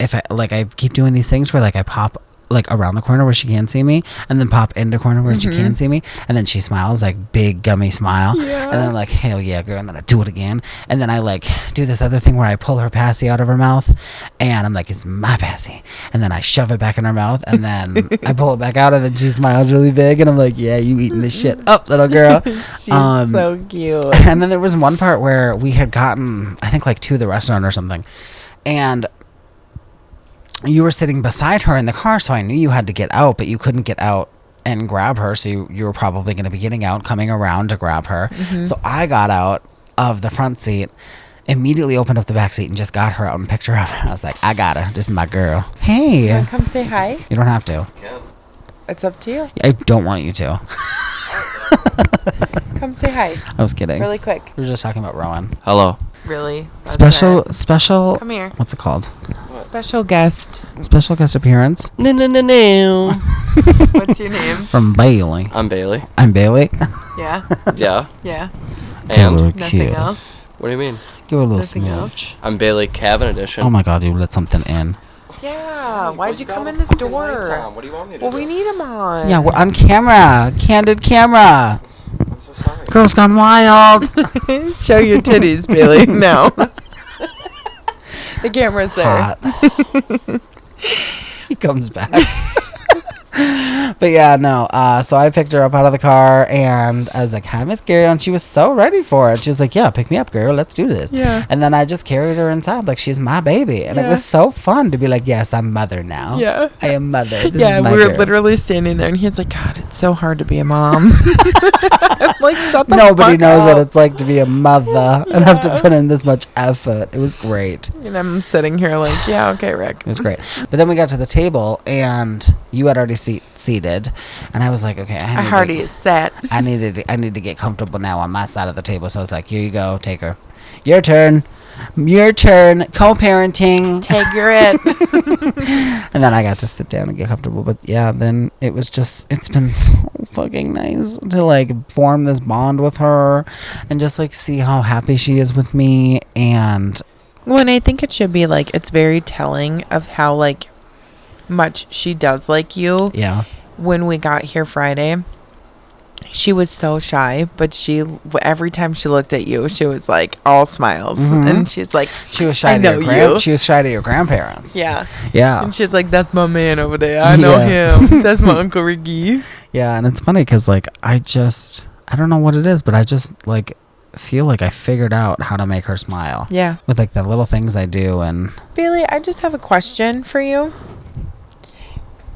if I keep doing these things where like I pop like around the corner where she can't see me and then pop into corner where she can see me, and then she smiles like big gummy smile, and then I'm like, hell yeah, girl, and then I do it again, and then I like do this other thing where I pull her passy out of her mouth and I'm like, it's my passy, and then I shove it back in her mouth, and then I pull it back out, and then she smiles really big, and I'm like, yeah, you eating this shit up, little girl. She's so cute. And then there was one part where we had gotten, I think, like to the restaurant or something, and you were sitting beside her in the car, so I knew you had to get out, but you couldn't get out and grab her, so you were probably going to be getting out, coming around to grab her. So I got out of the front seat, immediately opened up the back seat, and just got her out and picked her up. I was like, I got her. This is my girl. Hey. You wanna come say hi? You don't have to. It's up to you. I don't want you to. Come say hi. I was kidding. Really quick. We were just talking about Rowan. Hello. Really? That's Special. Come here. What's it called? Special guest. Special guest appearance No. What's your name? from Bailey. I'm Bailey. I'm Bailey. Yeah. Yeah. Yeah. And Nothing else. what do you mean? Give her a little Nothing smooch. I'm Bailey Cabin Edition. Oh my god, you let something in. Yeah. Why'd you come in this door? What do you want me to Well, we need him on. Yeah, we're on camera. Candid camera. I'm so sorry. Girls Gone Wild. Show your titties, Bailey. No. The camera's there. Hot. He comes back. But yeah, no. So I picked her up out of the car, and I was like, "Hi, Miss Gabriel," and she was so ready for it. She was like, "Yeah, pick me up, girl. Let's do this." Yeah. And then I just carried her inside like she's my baby, and it Yeah. was so fun to be like, "Yes, I'm mother now. Yeah. I am mother." This Yeah, is my we were girl. literally standing there, and he's like, "God, it's so hard to be a mom." I'm like, shut the Nobody fuck knows what up. it's like to be a mother and have to Yeah. put in this much effort. It was great. And I'm sitting here like, yeah, okay, Rick. It was great. But then we got to the table, and you had already seated, and I was like, "Okay, I already is set. I need to get comfortable now on my side of the table." So I was like, "Here you go, take her. Your turn. Your turn. Co-parenting." Take it. And then I got to sit down and get comfortable. But yeah, then it's been so fucking nice to like form this bond with her and just like see how happy she is with me. And Well, and I think it should be like, it's very telling of how like much she does like you. yeah, When we got here Friday, she was so shy, but every time she looked at you, she was like all smiles, and she's like, she was shy I to know your you. she was shy to your grandparents. yeah, Yeah. and she's like, that's my man over there. I know Yeah. him. That's my Uncle Ricky. Yeah, and it's funny because like I don't know what it is, but I just like feel like I figured out how to make her smile Yeah, with like the little things I do. And Bailey, I just have a question for you.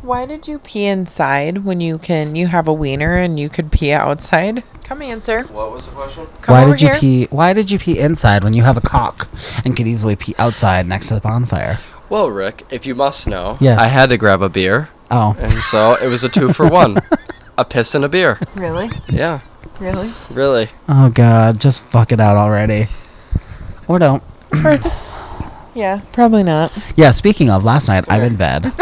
Why did you pee inside when you have a wiener and you could pee outside? Come answer. What was the question? Come why over did you here. pee? Why did you pee inside when you have a cock and could easily pee outside next to the bonfire? Well, Rick, if you must know, Yes. I had to grab a beer, Oh, and so it was a 2-for-1. A piss and a beer. Really? Yeah, Really? really. oh God, just fuck it out already, or don't. Yeah, probably not. Yeah. Speaking of, last night I'm in bed.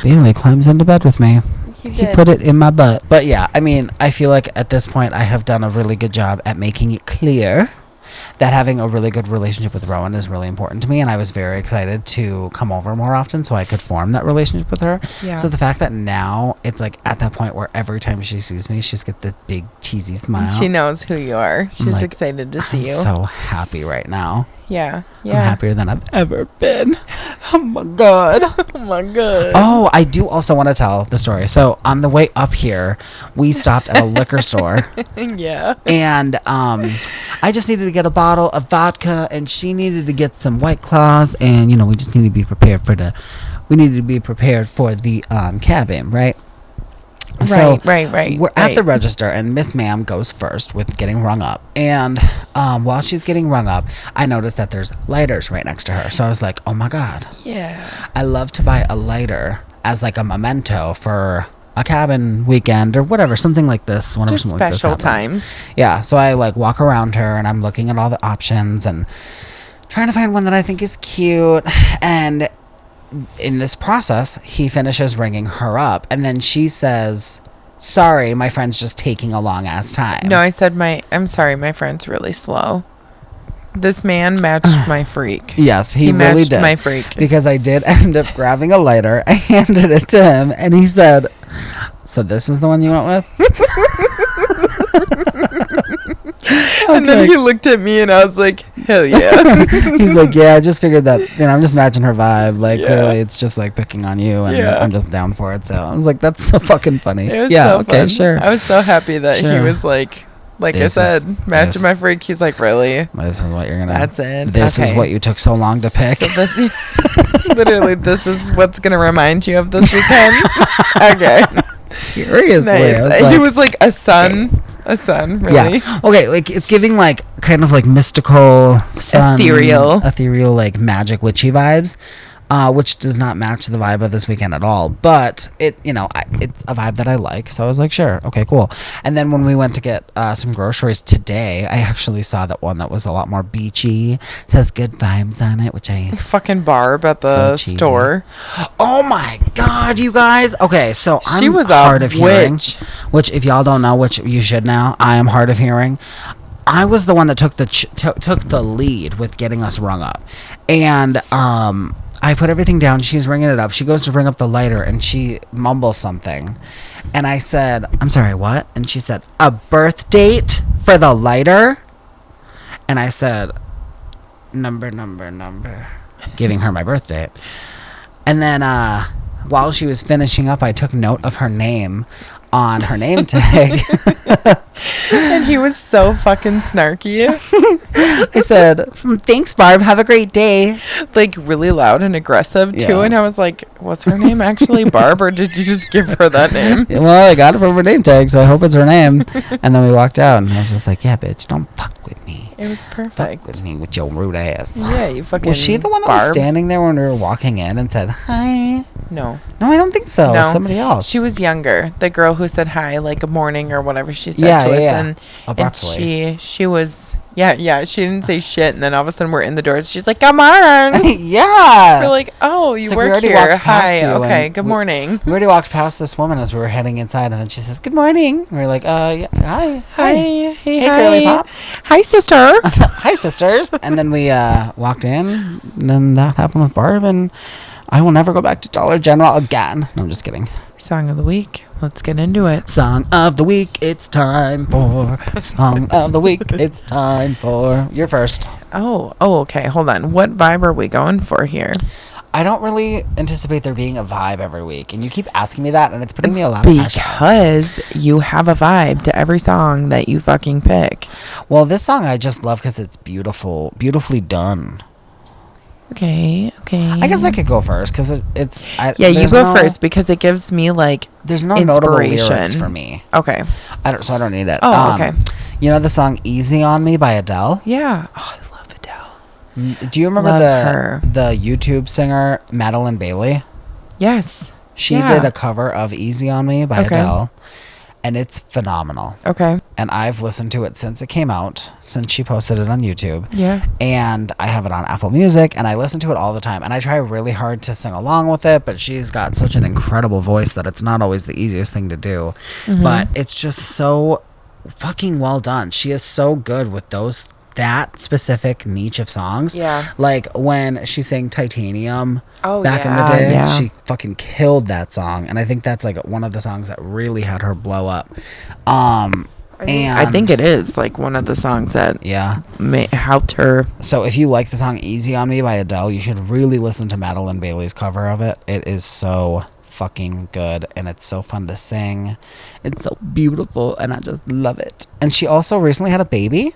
Bailey climbs into bed with me. He put it in my butt. But yeah, I mean, I feel like at this point I have done a really good job at making it clear that having a really good relationship with Rowan is really important to me, and I was very excited to come over more often so I could form that relationship with her. Yeah. So the fact that now it's like at that point where every time she sees me, she's got this big cheesy smile. She knows who you are. She's like, excited to see I'm you. so happy right now. Yeah. I'm Yeah. happier than I've ever been. Oh my God. Oh my god. Oh, I do also want to tell the story. So on the way up here, we stopped at a liquor store, Yeah. and I just needed to get a bottle of vodka, and she needed to get some White Claws, and we just needed to be prepared for the cabin, right? So Right. we're at the register, and Miss Ma'am goes first with getting rung up. And while she's getting rung up, I noticed that there's lighters right next to her. So I was like, oh my God, Yeah. I love to buy a lighter as like a memento for a cabin weekend or whatever, something like this. Whenever Just something like this special happens. times. Yeah, so I like walk around her, and I'm looking at all the options and trying to find one that I think is cute. And in this process, he finishes ringing her up, and then she says, sorry, my friend's just taking a long ass time. No, I said I'm sorry, my friend's really slow. This man matched my freak. Yes, he really matched did. my freak. Because I did end up grabbing a lighter. I handed it to him, and he said, so this is the one you went with? I was And then like- he looked at me and I was like, hell yeah. He's like, yeah, I just figured that, I'm just matching her vibe. Like, Yeah. clearly it's just like picking on you, and Yeah. I'm just down for it. So I was like, that's so fucking funny. It was yeah, so okay, fun. sure. I was so happy that he Sure. was like This I said, is- matching this- my freak. He's like, really? This is what you're gonna. That's it. This is Okay. what you took so long to pick. So this, literally, this is what's gonna remind you of this weekend. Okay. Seriously, Nice. I was He like, was like a son. A son, really. yeah. Okay, like it's giving like kind of like mystical, sun, Ethereal. like magic witchy vibes. Which does not match the vibe of this weekend at all, but it's a vibe that I like, so I was like, sure, okay, cool. And then when we went to get some groceries today, I actually saw that one that was a lot more beachy. It says good vibes on it, which I Fucking Barb at So the cheesy. store. oh my God, you guys. Okay, so I'm She was a hard of hearing, witch. which if y'all don't know, which you should now, I am hard of hearing. I was the one that took the lead with getting us rung up, and I put everything down. She's ringing it up. She goes to bring up the lighter, and she mumbles something, and I said, "I'm sorry, what?" And she said, "A birth date for the lighter," and I said, number, giving her my birth date. And then while she was finishing up, I took note of her name on her name tag. And he was so fucking snarky. I said, thanks, Barb. Have a great day. Like really loud and aggressive too. Yeah. And I was like, what's her name actually? Barb, or did you just give her that name? Well, I got it from her name tag, so I hope it's her name. And then we walked out, and I was just like, yeah, bitch, don't fuck with me. It was Fuck perfect. with me with your rude ass. Yeah, you fucking. Was she the one that Barb? was standing there when we were walking in and said, hi? No. No, I don't think so. No. Somebody else. She was younger. The girl who said hi, like a morning or whatever she said Yeah, to us. yeah. And Abruptly. she was, yeah, she didn't say shit. And then all of a sudden we're in the doors. She's like, come on. Yeah. We're like, oh, you It's like we work already here. walked past Hi. you Okay, and good we- morning. We already walked past this woman as we were heading inside, and then she says, good morning. And we were like, yeah, hi. Hi. Hey, Hey, hi. girly pop. Hi, sister. Hi, sisters. And then we walked in, and then that happened with Barb, and I will never go back to Dollar General again. No, I'm just kidding. Song of the week. Let's get into it. Song of the week, it's time for. Song of the week, it's time for. You're first. Oh, okay. Hold on. What vibe are we going for here? I don't really anticipate there being a vibe every week, and you keep asking me that, and it's putting me a lot of pressure. Because you have a vibe to every song that you fucking pick. Well, this song I just love because it's beautiful, beautifully done. Okay. I guess I could go first because it's. Yeah, you there's go no- first because it gives me like. There's no notable lyrics inspiration. for me. Okay. So I don't need it. Oh, okay. You know the song "Easy on Me" by Adele? Yeah. Oh, I love Adele. Do you remember Love the her. YouTube singer Madeline Bailey? Yes. She Yeah. did a cover of "Easy on Me" by Okay. Adele, and it's phenomenal. Okay. And I've listened to it since it came out, since she posted it on YouTube. Yeah. And I have it on Apple Music, and I listen to it all the time. And I try really hard to sing along with it, but she's got such an incredible voice that it's not always the easiest thing to do. Mm-hmm. But it's just so fucking well done. She is so good with that specific niche of songs. Yeah. Like when she sang Titanium back in the yeah, day, yeah. she fucking killed that song. And I think that's like one of the songs that really had her blow up. I think it is like one of the songs that Yeah. helped her. So if you like the song "Easy on Me" by Adele, you should really listen to Madeline Bailey's cover of it. It is so fucking good, and it's so fun to sing. It's so beautiful, and I just love it. And she also recently had a baby.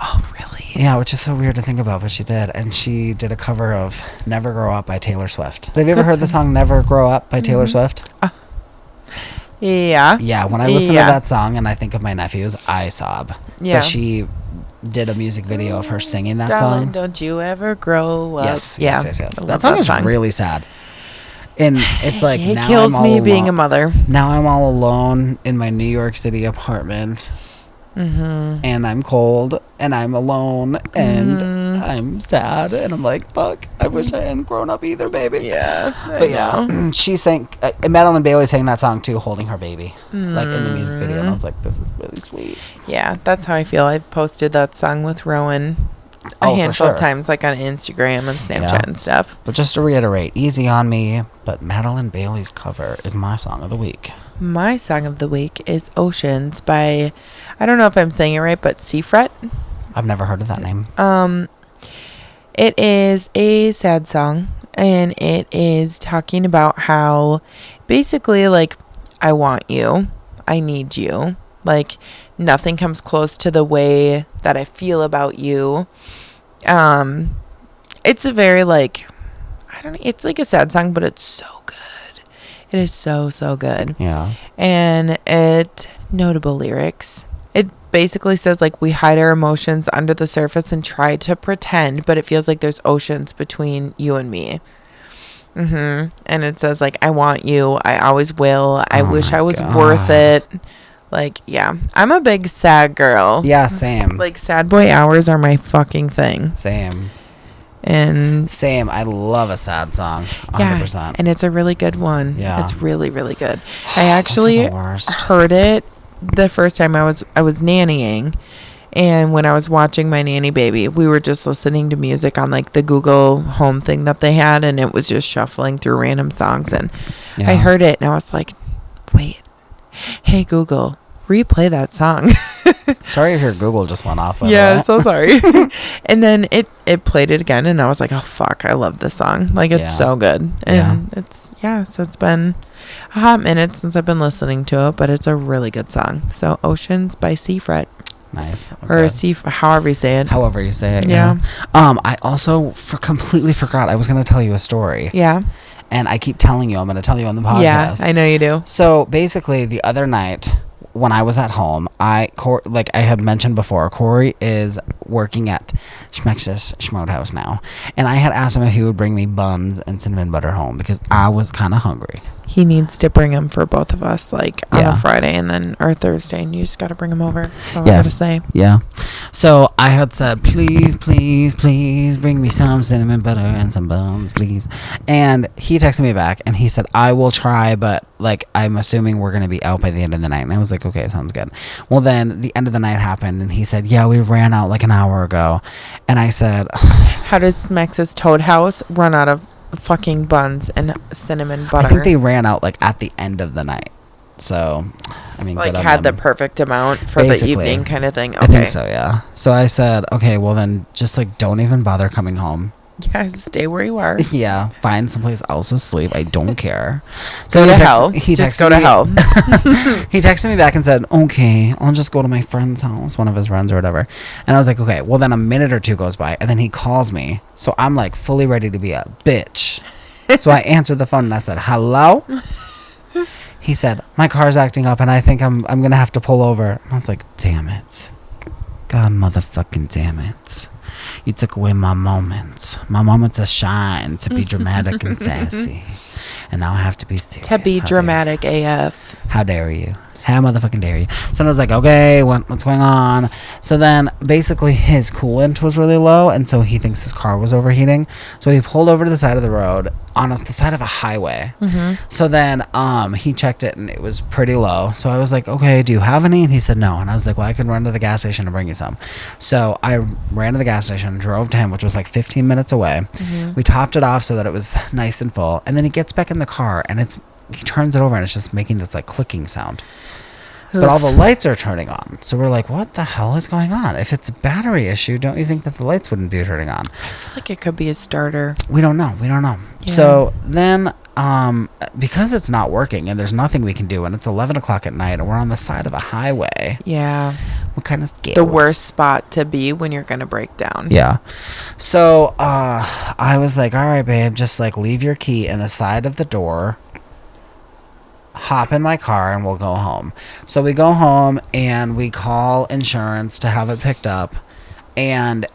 Oh, really? Yeah, which is so weird to think about, but she did. And she did a cover of "Never Grow Up" by Taylor Swift. Have you ever heard the song "Never Grow Up" by Taylor Swift? Yeah. Yeah, when I listen Yeah. to that song and I think of my nephews, I sob. Yeah. But she did a music video of her singing that Darling, song. don't you ever grow up. Yes, Yeah. yes. I That love song is really sad. And it's like It now kills I'm all me alone. being a mother. Now I'm all alone in my New York City apartment, and I'm cold, and I'm alone, and I'm sad, and I'm like, fuck, I wish I hadn't grown up either, baby. Yeah. But yeah, she sang, Madeline Bailey sang that song too, holding her baby, like in the music video, and I was like, this is really sweet. Yeah, that's how I feel. I've posted that song with Rowan a Oh, for handful sure. of times, like on Instagram and Snapchat Yeah. and stuff. But just to reiterate, "Easy on Me," but Madeline Bailey's cover is my song of the week. My song of the week is Oceans by, I don't know if I'm saying it right, but Seafret. I've never heard of that name. It is a sad song, and it is talking about how basically, like, I want you, I need you. Like, nothing comes close to the way that I feel about you. It's a very, like, I don't know, it's like a sad song, but it's so good. It is so, so good. Yeah. And it, notable lyrics. It basically says, like, we hide our emotions under the surface and try to pretend, but it feels like there's oceans between you and me. And it says, like, I want you, I always will, I Oh wish my I was God. worth it. Like, yeah, I'm a big sad girl. Yeah, same. Like, sad boy hours are my fucking thing. Same. And Same. I love a sad song. 100%. yeah, and it's a really good one. Yeah. It's really, really good. I Those are actually the worst. heard it the first time I was nannying, and when I was watching my nanny baby, we were just listening to music on like the Google Home thing that they had, and it was just shuffling through random songs, and I heard it and I was like, wait, hey Google, replay that song. Sorry if your Google just went off. By the Yeah, way. so sorry. And then it played it again, and I was like, oh fuck, I love this song. Like, it's Yeah. so good. And so it's been a hot minute since I've been listening to it, but it's a really good song. So Oceans by Seafret. Nice. Or Okay. however you say it. However you say it. Yeah. I also completely forgot. I was going to tell you a story. Yeah. And I keep telling you I'm going to tell you on the podcast. Yeah, I know you do. So basically, the other night when I was at home, like I had mentioned before, Corey is working at Schmex's Schmoed House now, and I had asked him if he would bring me buns and cinnamon butter home because I was kind of hungry. He needs to bring them for both of us, like on Yeah. a Friday and then or Thursday, and you just got to bring them over. That's all I Yes. gotta say. Yeah. So I had said, please, please, please bring me some cinnamon butter and some buns, please. And he texted me back and he said, I will try, but like I'm assuming we're going to be out by the end of the night. And I was like, okay, sounds good. Well, then the end of the night happened and he said, yeah, we ran out like an hour ago. And I said, How does Max's Toad House run out of fucking buns and cinnamon butter? I think they ran out like at the end of the night. So, I mean, like good on had the them. perfect amount for Basically. the evening kind of thing. Okay. I think so, yeah. So I said, okay, well then just like don't even bother coming home. Yeah, stay where you are. Yeah, find someplace else to sleep. I don't care. So Go he to texted- hell. He Just texted go to me- hell. He texted me back and said, okay, I'll just go to my friend's house, one of his friends or whatever. And I was like, okay. Well, then a minute or two goes by, and then he calls me. So I'm like fully ready to be a bitch. So I answered the phone and I said, hello? He said, my car's acting up and I think I'm going to have to pull over. And I was like, damn it. God motherfucking damn it. You took away my moments. My moments to shine, to be dramatic and sassy. And now I have to be serious. To be How dare dramatic AF. How dare you? How motherfucking dare you? So I was like, okay, what's going on? So then basically his coolant was really low, and so he thinks his car was overheating. So he pulled over to the side of the road on the side of a highway. So then he checked it, and it was pretty low. So I was like, okay, do you have any? And he said no. And I was like, well, I can run to the gas station and bring you some. So I ran to the gas station, drove to him, which was like 15 minutes away. We topped it off so that it was nice and full. And then he gets back in the car, and he turns it over, and it's just making this like clicking sound. But all the lights are turning on. So we're like, what the hell is going on? If it's a battery issue, don't you think that the lights wouldn't be turning on? I feel like it could be a starter. We don't know. Yeah. So then, because it's not working and there's nothing we can do, and it's 11 o'clock at night and we're on the side of a highway, Yeah. we're kind of scared. The worst spot to be when you're going to break down. Yeah. So I was like, all right, babe, just like leave your key in the side of the door, hop in my car, and we'll go home. So we go home and we call insurance to have it picked up. And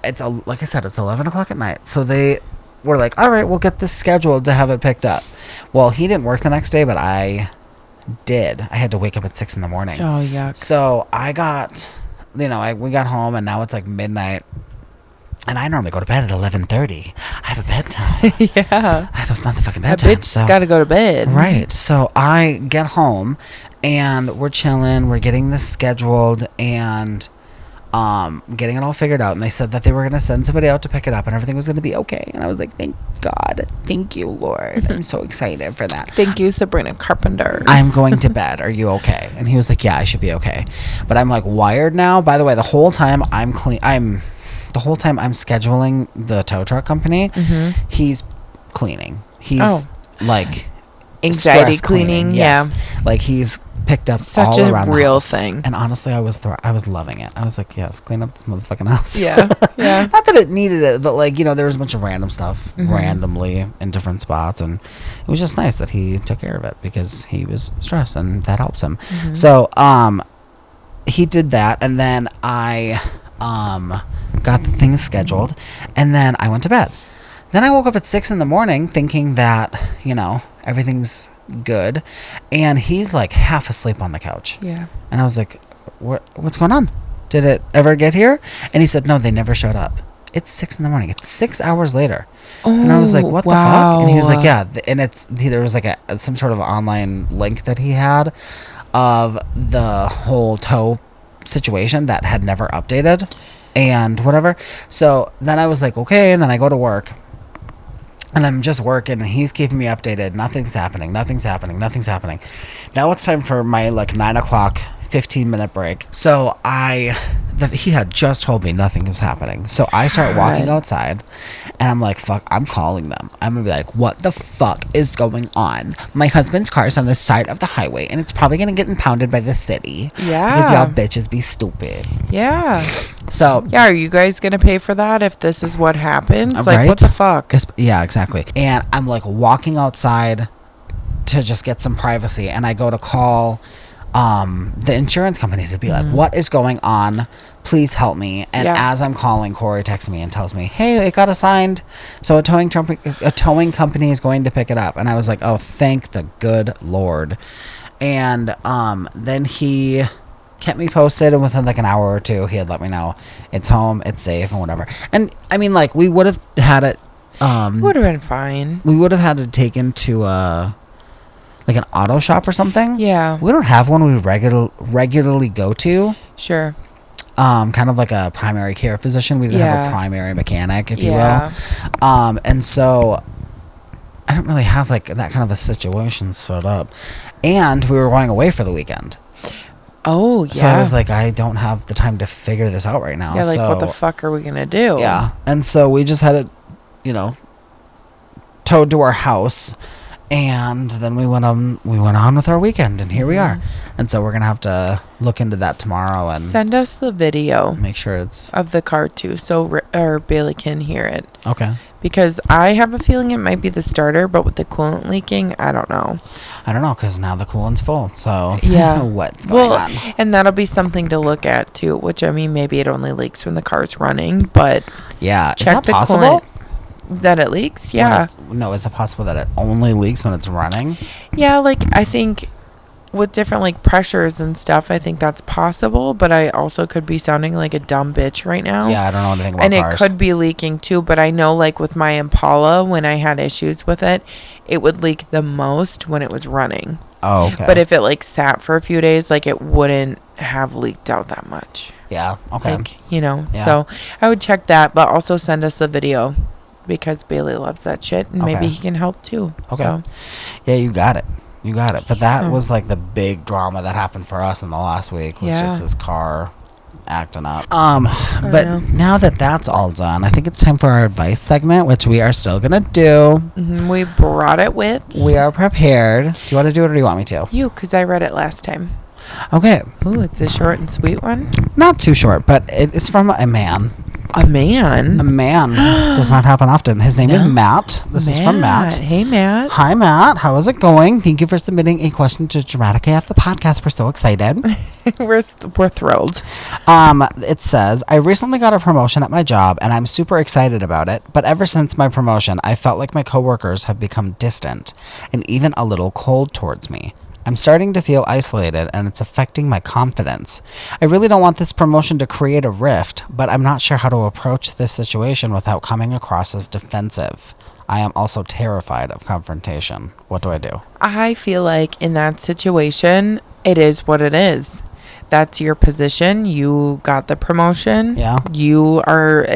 like I said, it's 11 o'clock at night. So they were like, all right, we'll get this scheduled to have it picked up. Well, he didn't work the next day, but I did. I had to wake up at 6 in the morning. Oh, yuck. So I got, we got home and now it's like midnight. And I normally go to bed at 11:30. I have a bedtime. Yeah. I have a motherfucking A bedtime. bitch got to go to bed. Right. So I get home and we're chilling. We're getting this scheduled and getting it all figured out. And they said that they were going to send somebody out to pick it up and everything was going to be okay. And I was like, thank God. Thank you, Lord. I'm so excited for that. Thank you, Sabrina Carpenter. I'm going to bed. Are you okay? And he was like, yeah, I should be okay. But I'm like wired now. By the way, the whole time I'm scheduling the tow truck company, he's cleaning. He's like Anxiety stress cleaning, yes. Like he's picked up Such all a around the real house. thing. And honestly, I was loving it. I was like, yes, clean up this motherfucking house. Yeah. Yeah. Not that it needed it, but like, there was a bunch of random stuff randomly in different spots, and it was just nice that he took care of it because he was stressed and that helps him. So he did that, and then I got the things scheduled, and then I went to bed. Then I woke up at 6 in the morning thinking that, everything's good, and he's like half asleep on the couch. Yeah. And I was like, what's going on? Did it ever get here? And he said, no, they never showed up. It's 6 in the morning. It's 6 hours later. And I was like, what the fuck? And he was like, yeah. And there was like some sort of online link that he had of the whole tow situation that had never updated and whatever. So then I was like, okay. And then I go to work. And I'm just working, and he's keeping me updated. Nothing's happening. Now it's time for my 9 o'clock 15-minute break. So he had just told me nothing was happening. So I start walking outside, and I'm like, fuck, I'm calling them. I'm gonna be like, what the fuck is going on? My husband's car is on the side of the highway, and it's probably gonna get impounded by the city. Yeah. Because y'all bitches be stupid. Yeah. So yeah, are you guys gonna pay for that if this is what happens? Like, right? what the fuck? Yeah, exactly. And I'm like walking outside to just get some privacy, and I go to call the insurance company to be like, what is going on? Please help me. And as I'm calling, Corey texts me and tells me, hey, it got assigned, so a towing company is going to pick it up. And I was like, oh, thank the good Lord. And then he kept me posted, and within like an hour or two he had let me know it's home, it's safe, and whatever. And I mean, like, we would have had it would have been fine. we would have had to take into like an auto shop or something. Yeah. We don't have one we regularly go to. Sure. Kind of like a primary care physician. We didn't have a primary mechanic, if you will. And so I don't really have like that kind of a situation set up. And we were going away for the weekend. Oh, yeah. So I was like, I don't have the time to figure this out right now. Yeah, like, so, what the fuck are we gonna do? Yeah. And so we just had it, towed to our house. And then we went on with our weekend, and here we are. And so we're gonna have to look into that tomorrow and send us the video make sure it's of the car too, so Bailey can hear it. okay. Because I have a feeling it might be the starter, but with the coolant leaking, I don't know. I don't know, because now the coolant's full. So yeah, what's going on? And that'll be something to look at too. Which, I mean, maybe it only leaks when the car's running, but yeah, is check that the possible? coolant. That it leaks, yeah. No, is it possible that it only leaks when it's running? Yeah, like, I think with different, like, pressures and stuff, I think that's possible, but I also could be sounding like a dumb bitch right now. Yeah, I don't know anything about and cars. It could be leaking too, but I know, like, with my Impala, when I had issues with it, it would leak the most when it was running. Oh, okay. But if it, like, sat for a few days, like, it wouldn't have leaked out that much. Yeah, okay. Like, so I would check that, but also send us the video. Because Bailey loves that shit, and maybe he can help too. Okay. So. Yeah, you got it. But that was like the big drama that happened for us in the last week, was just his car acting up. But now that that's all done, I think it's time for our advice segment, which we are still gonna do. We brought it with. We are prepared. Do you want to do it, or do you want me to? You, because I read it last time. Okay. Ooh, it's a short and sweet one. Not too short, but it's from a man. A man? A man. Does not happen often. His name is Matt. This is from Matt. Hey, Matt. Hi, Matt. How is it going? Thank you for submitting a question to Dramatic AF, the podcast. We're so excited. We're thrilled. It says, I recently got a promotion at my job, and I'm super excited about it. But ever since my promotion, I felt like my coworkers have become distant and even a little cold towards me. I'm starting to feel isolated, and it's affecting my confidence. I really don't want this promotion to create a rift, but I'm not sure how to approach this situation without coming across as defensive. I am also terrified of confrontation. What do I do? I feel like in that situation, it is what it is. That's your position. You got the promotion. Yeah. You are...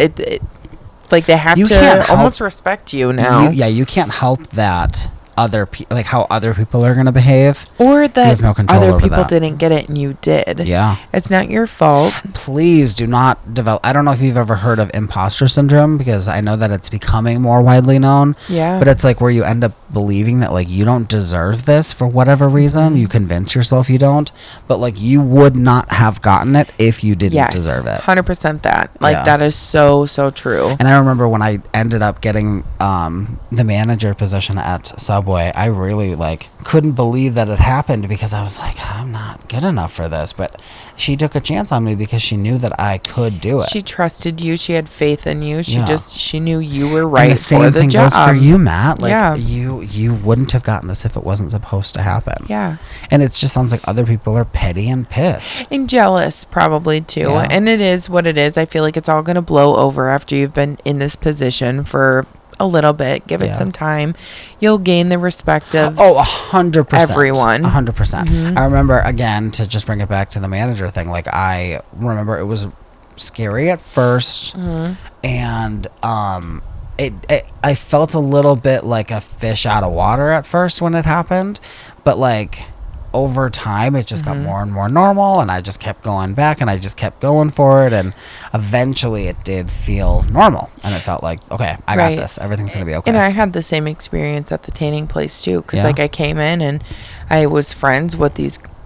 like, they have to almost respect you now. You can't help that how other people are going to behave, or that have no control other over people that. didn't get it and you did. Yeah, it's not your fault. Please do not develop. I don't know if you've ever heard of imposter syndrome, because I know that it's becoming more widely known. Yeah, but it's like where you end up believing that like you don't deserve this for whatever reason. You convince yourself you don't, but like you would not have gotten it if you didn't deserve it. 100% that. Like that is so true. And I remember when I ended up getting the manager position at Subway, I really like couldn't believe that it happened, because I was like, I'm not good enough for this. But she took a chance on me because she knew that I could do it. She trusted you. She had faith in you. She knew you were right and the same for the thing job. goes for you, Matt. Like you wouldn't have gotten this if it wasn't supposed to happen. Yeah. And it just sounds like other people are petty and pissed. And jealous probably too. Yeah. And it is what it is. I feel like it's all going to blow over after you've been in this position for a little bit. Give it some time. You'll gain the respect of 100%. everyone. 100%. I remember, again, to just bring it back to the manager thing, like I remember it was scary at first, and I felt a little bit like a fish out of water at first when it happened, but like over time, it just got more and more normal, and I just kept going back, and I just kept going for it, and eventually it did feel normal, and it felt like, okay, I got this. Everything's going to be okay. And I had the same experience at the tanning place, too, because, Yeah. like, I came in, and I was friends with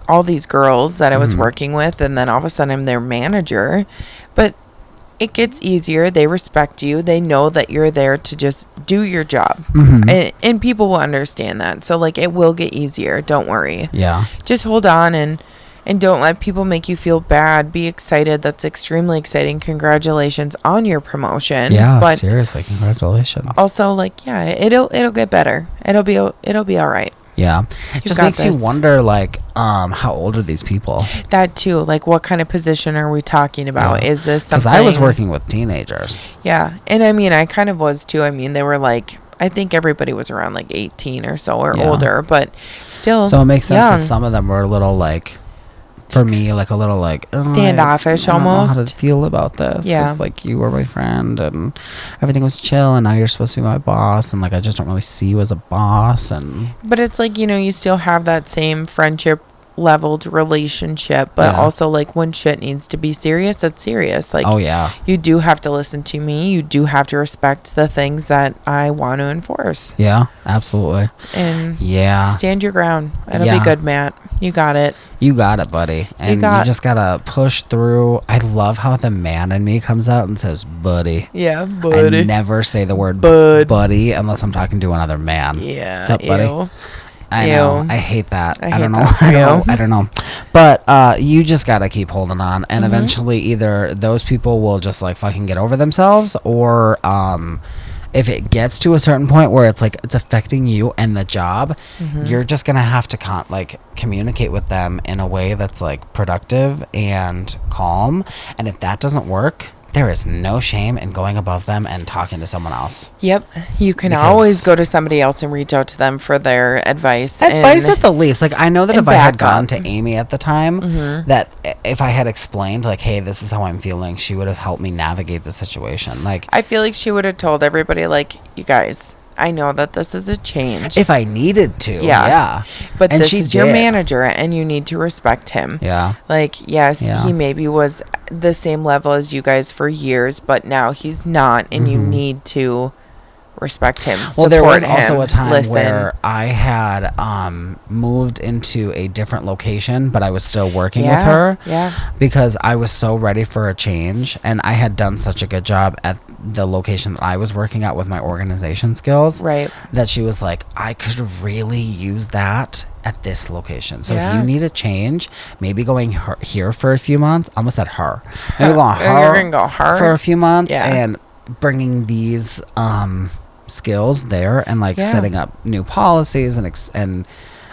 all these girls that I was working with, and then all of a sudden I'm their manager. But it gets easier. They respect you. They know that you're there to just do your job. And people will understand that. So, like, it will get easier. Don't worry. Yeah. Just hold on and don't let people make you feel bad. Be excited. That's extremely exciting. Congratulations on your promotion. Yeah, But seriously, congratulations. also, like, yeah, it'll get better. It'll be all right. Yeah. It just got makes you this. wonder, like, how old are these people? That too. Like, what kind of position are we talking about? Yeah. Is this Because something? I was working with teenagers. Yeah. And I mean, I kind of was too. I mean, they were like, I think everybody was around like 18 or so or Yeah. older, but still. So it makes sense young. that some of them were a little, like, for me, like a little, like, oh, Standoffish I don't know how to almost. feel about this. Yeah. 'Cause, like, you were my friend and everything was chill, and now you're supposed to be my boss, and, like, I just don't really see you as a boss. And But it's like, you still have that same friendship leveled relationship, but Yeah. also, like, when shit needs to be serious, it's serious. Like, oh, yeah. you do have to listen to me. You do have to respect the things that I want to enforce. Yeah, absolutely. And Yeah. stand your ground. It'll Yeah. be good, Matt. You got it. You got it, buddy. And you just gotta push through. I love how the man in me comes out and says, buddy. Yeah, I never say the word Bud. buddy unless I'm talking to another man. Yeah. What's up, buddy? Ew. I know. Ew. I hate that. I I, hate don't know. that for I don't know. you. I don't know. But you just gotta keep holding on, and eventually, either those people will just like fucking get over themselves, or if it gets to a certain point where it's like it's affecting you and the job, you're just gonna have to communicate with them in a way that's like productive and calm. And if that doesn't work, there is no shame in going above them and talking to someone else. Yep. You can Because- always go to somebody else and reach out to them for their advice. Advice and at the least. Like, I know that and if I had back gone up. to Amy at the time, that if I had explained, like, hey, this is how I'm feeling, she would have helped me navigate the situation. Like, I feel like she would have told everybody, like, you guys, I know that this is a change. if I needed to, Yeah. yeah. But And this she is your did. manager, and you need to respect him. Yeah. Like, yes, Yeah. he maybe was the same level as you guys for years, but now he's not, and you need to respect him. Well, there was support also him, a time listen. where I had moved into a different location, but I was still working with her. Yeah. Because I was so ready for a change, and I had done such a good job at the location that I was working at with my organization skills, Right. that she was like, I could really use that at this location. So if Yeah. you need a change, maybe going here for a few months, almost at her. Maybe going You're gonna go her? for a few months, Yeah. and bringing these skills there, and like Yeah. setting up new policies and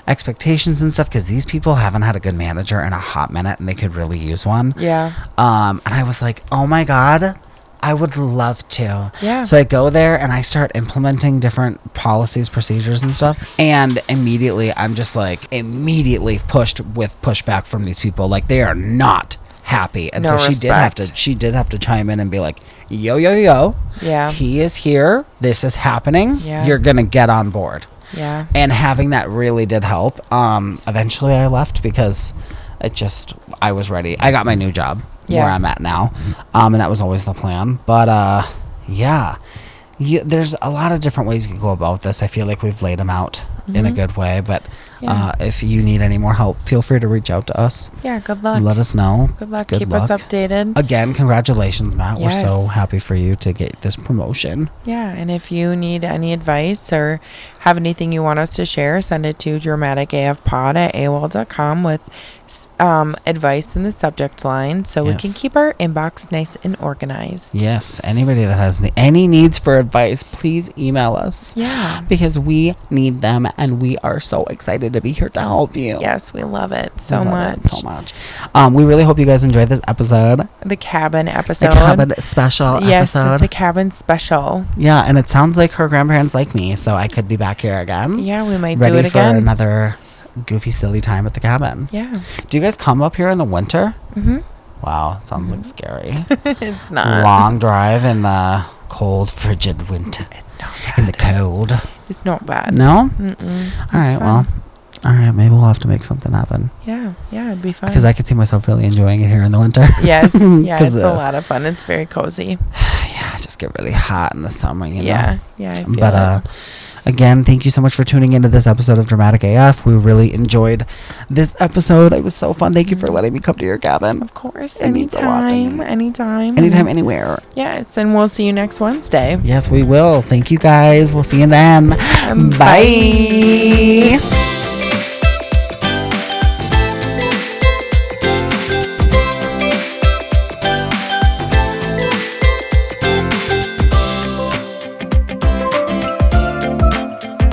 expectations and stuff, because these people haven't had a good manager in a hot minute, and they could really use one. Yeah. And I was like, oh my God, I would love to. Yeah. So I go there and I start implementing different policies, procedures and stuff. And immediately I'm just like pushed with pushback from these people. Like, they are not happy. And No so she did have to chime in and be like, yo, Yeah. he is here. This is happening. Yeah. You're going to get on board. Yeah. And having that really did help. Eventually I left because I was ready. I got my new job where I'm at now. And that was always the plan. But, yeah, there's a lot of different ways you can go about this. I feel like we've laid them out in a good way. But Yeah. if you need any more help, feel free to reach out to us. Yeah. Good luck. Let us know. Good luck. Keep us updated. Again, congratulations, Matt. Yes. We're so happy for you to get this promotion. Yeah, and if you need any advice or have anything you want us to share, send it to dramaticafpod@aol.com with advice in the subject line, so we can Yes. keep our inbox nice and organized. Yes, anybody that has any needs for advice, please email us. Yeah. Because we need them, and we are so excited to be here to help you. Yes, we love it so We love much. it so much. We really hope you guys enjoyed this episode. The cabin The episode. cabin special Yes, episode. the cabin special. Yeah, and it sounds like her grandparents like me, so I could be back here again. Yeah, we might Ready do it for again. another goofy, silly time at the cabin. Yeah. Do you guys come up here in the winter? Mm-hmm. Wow, it sounds like scary. It's not. Long drive in the cold, frigid winter. It's not bad. In the cold. It's not bad. No? Mm-mm. All right, fine. well, All right, maybe we'll have to make something happen. Yeah, it'd be fun. Because I could see myself really enjoying it here in the winter. Yes, yeah, 'Cause, it's a lot of fun. It's very cozy. Yeah, I just get really hot in the summer, you know? Yeah, I feel But again, thank you so much for tuning into this episode of Dramatic AF. We really enjoyed this episode. It was so fun. Thank you for letting me come to your cabin. Of course, It means a lot to me. anytime. Anytime, anywhere. Yes, and we'll see you next Wednesday. Yes, we will. Thank you guys. We'll see you then. Bye. Bye.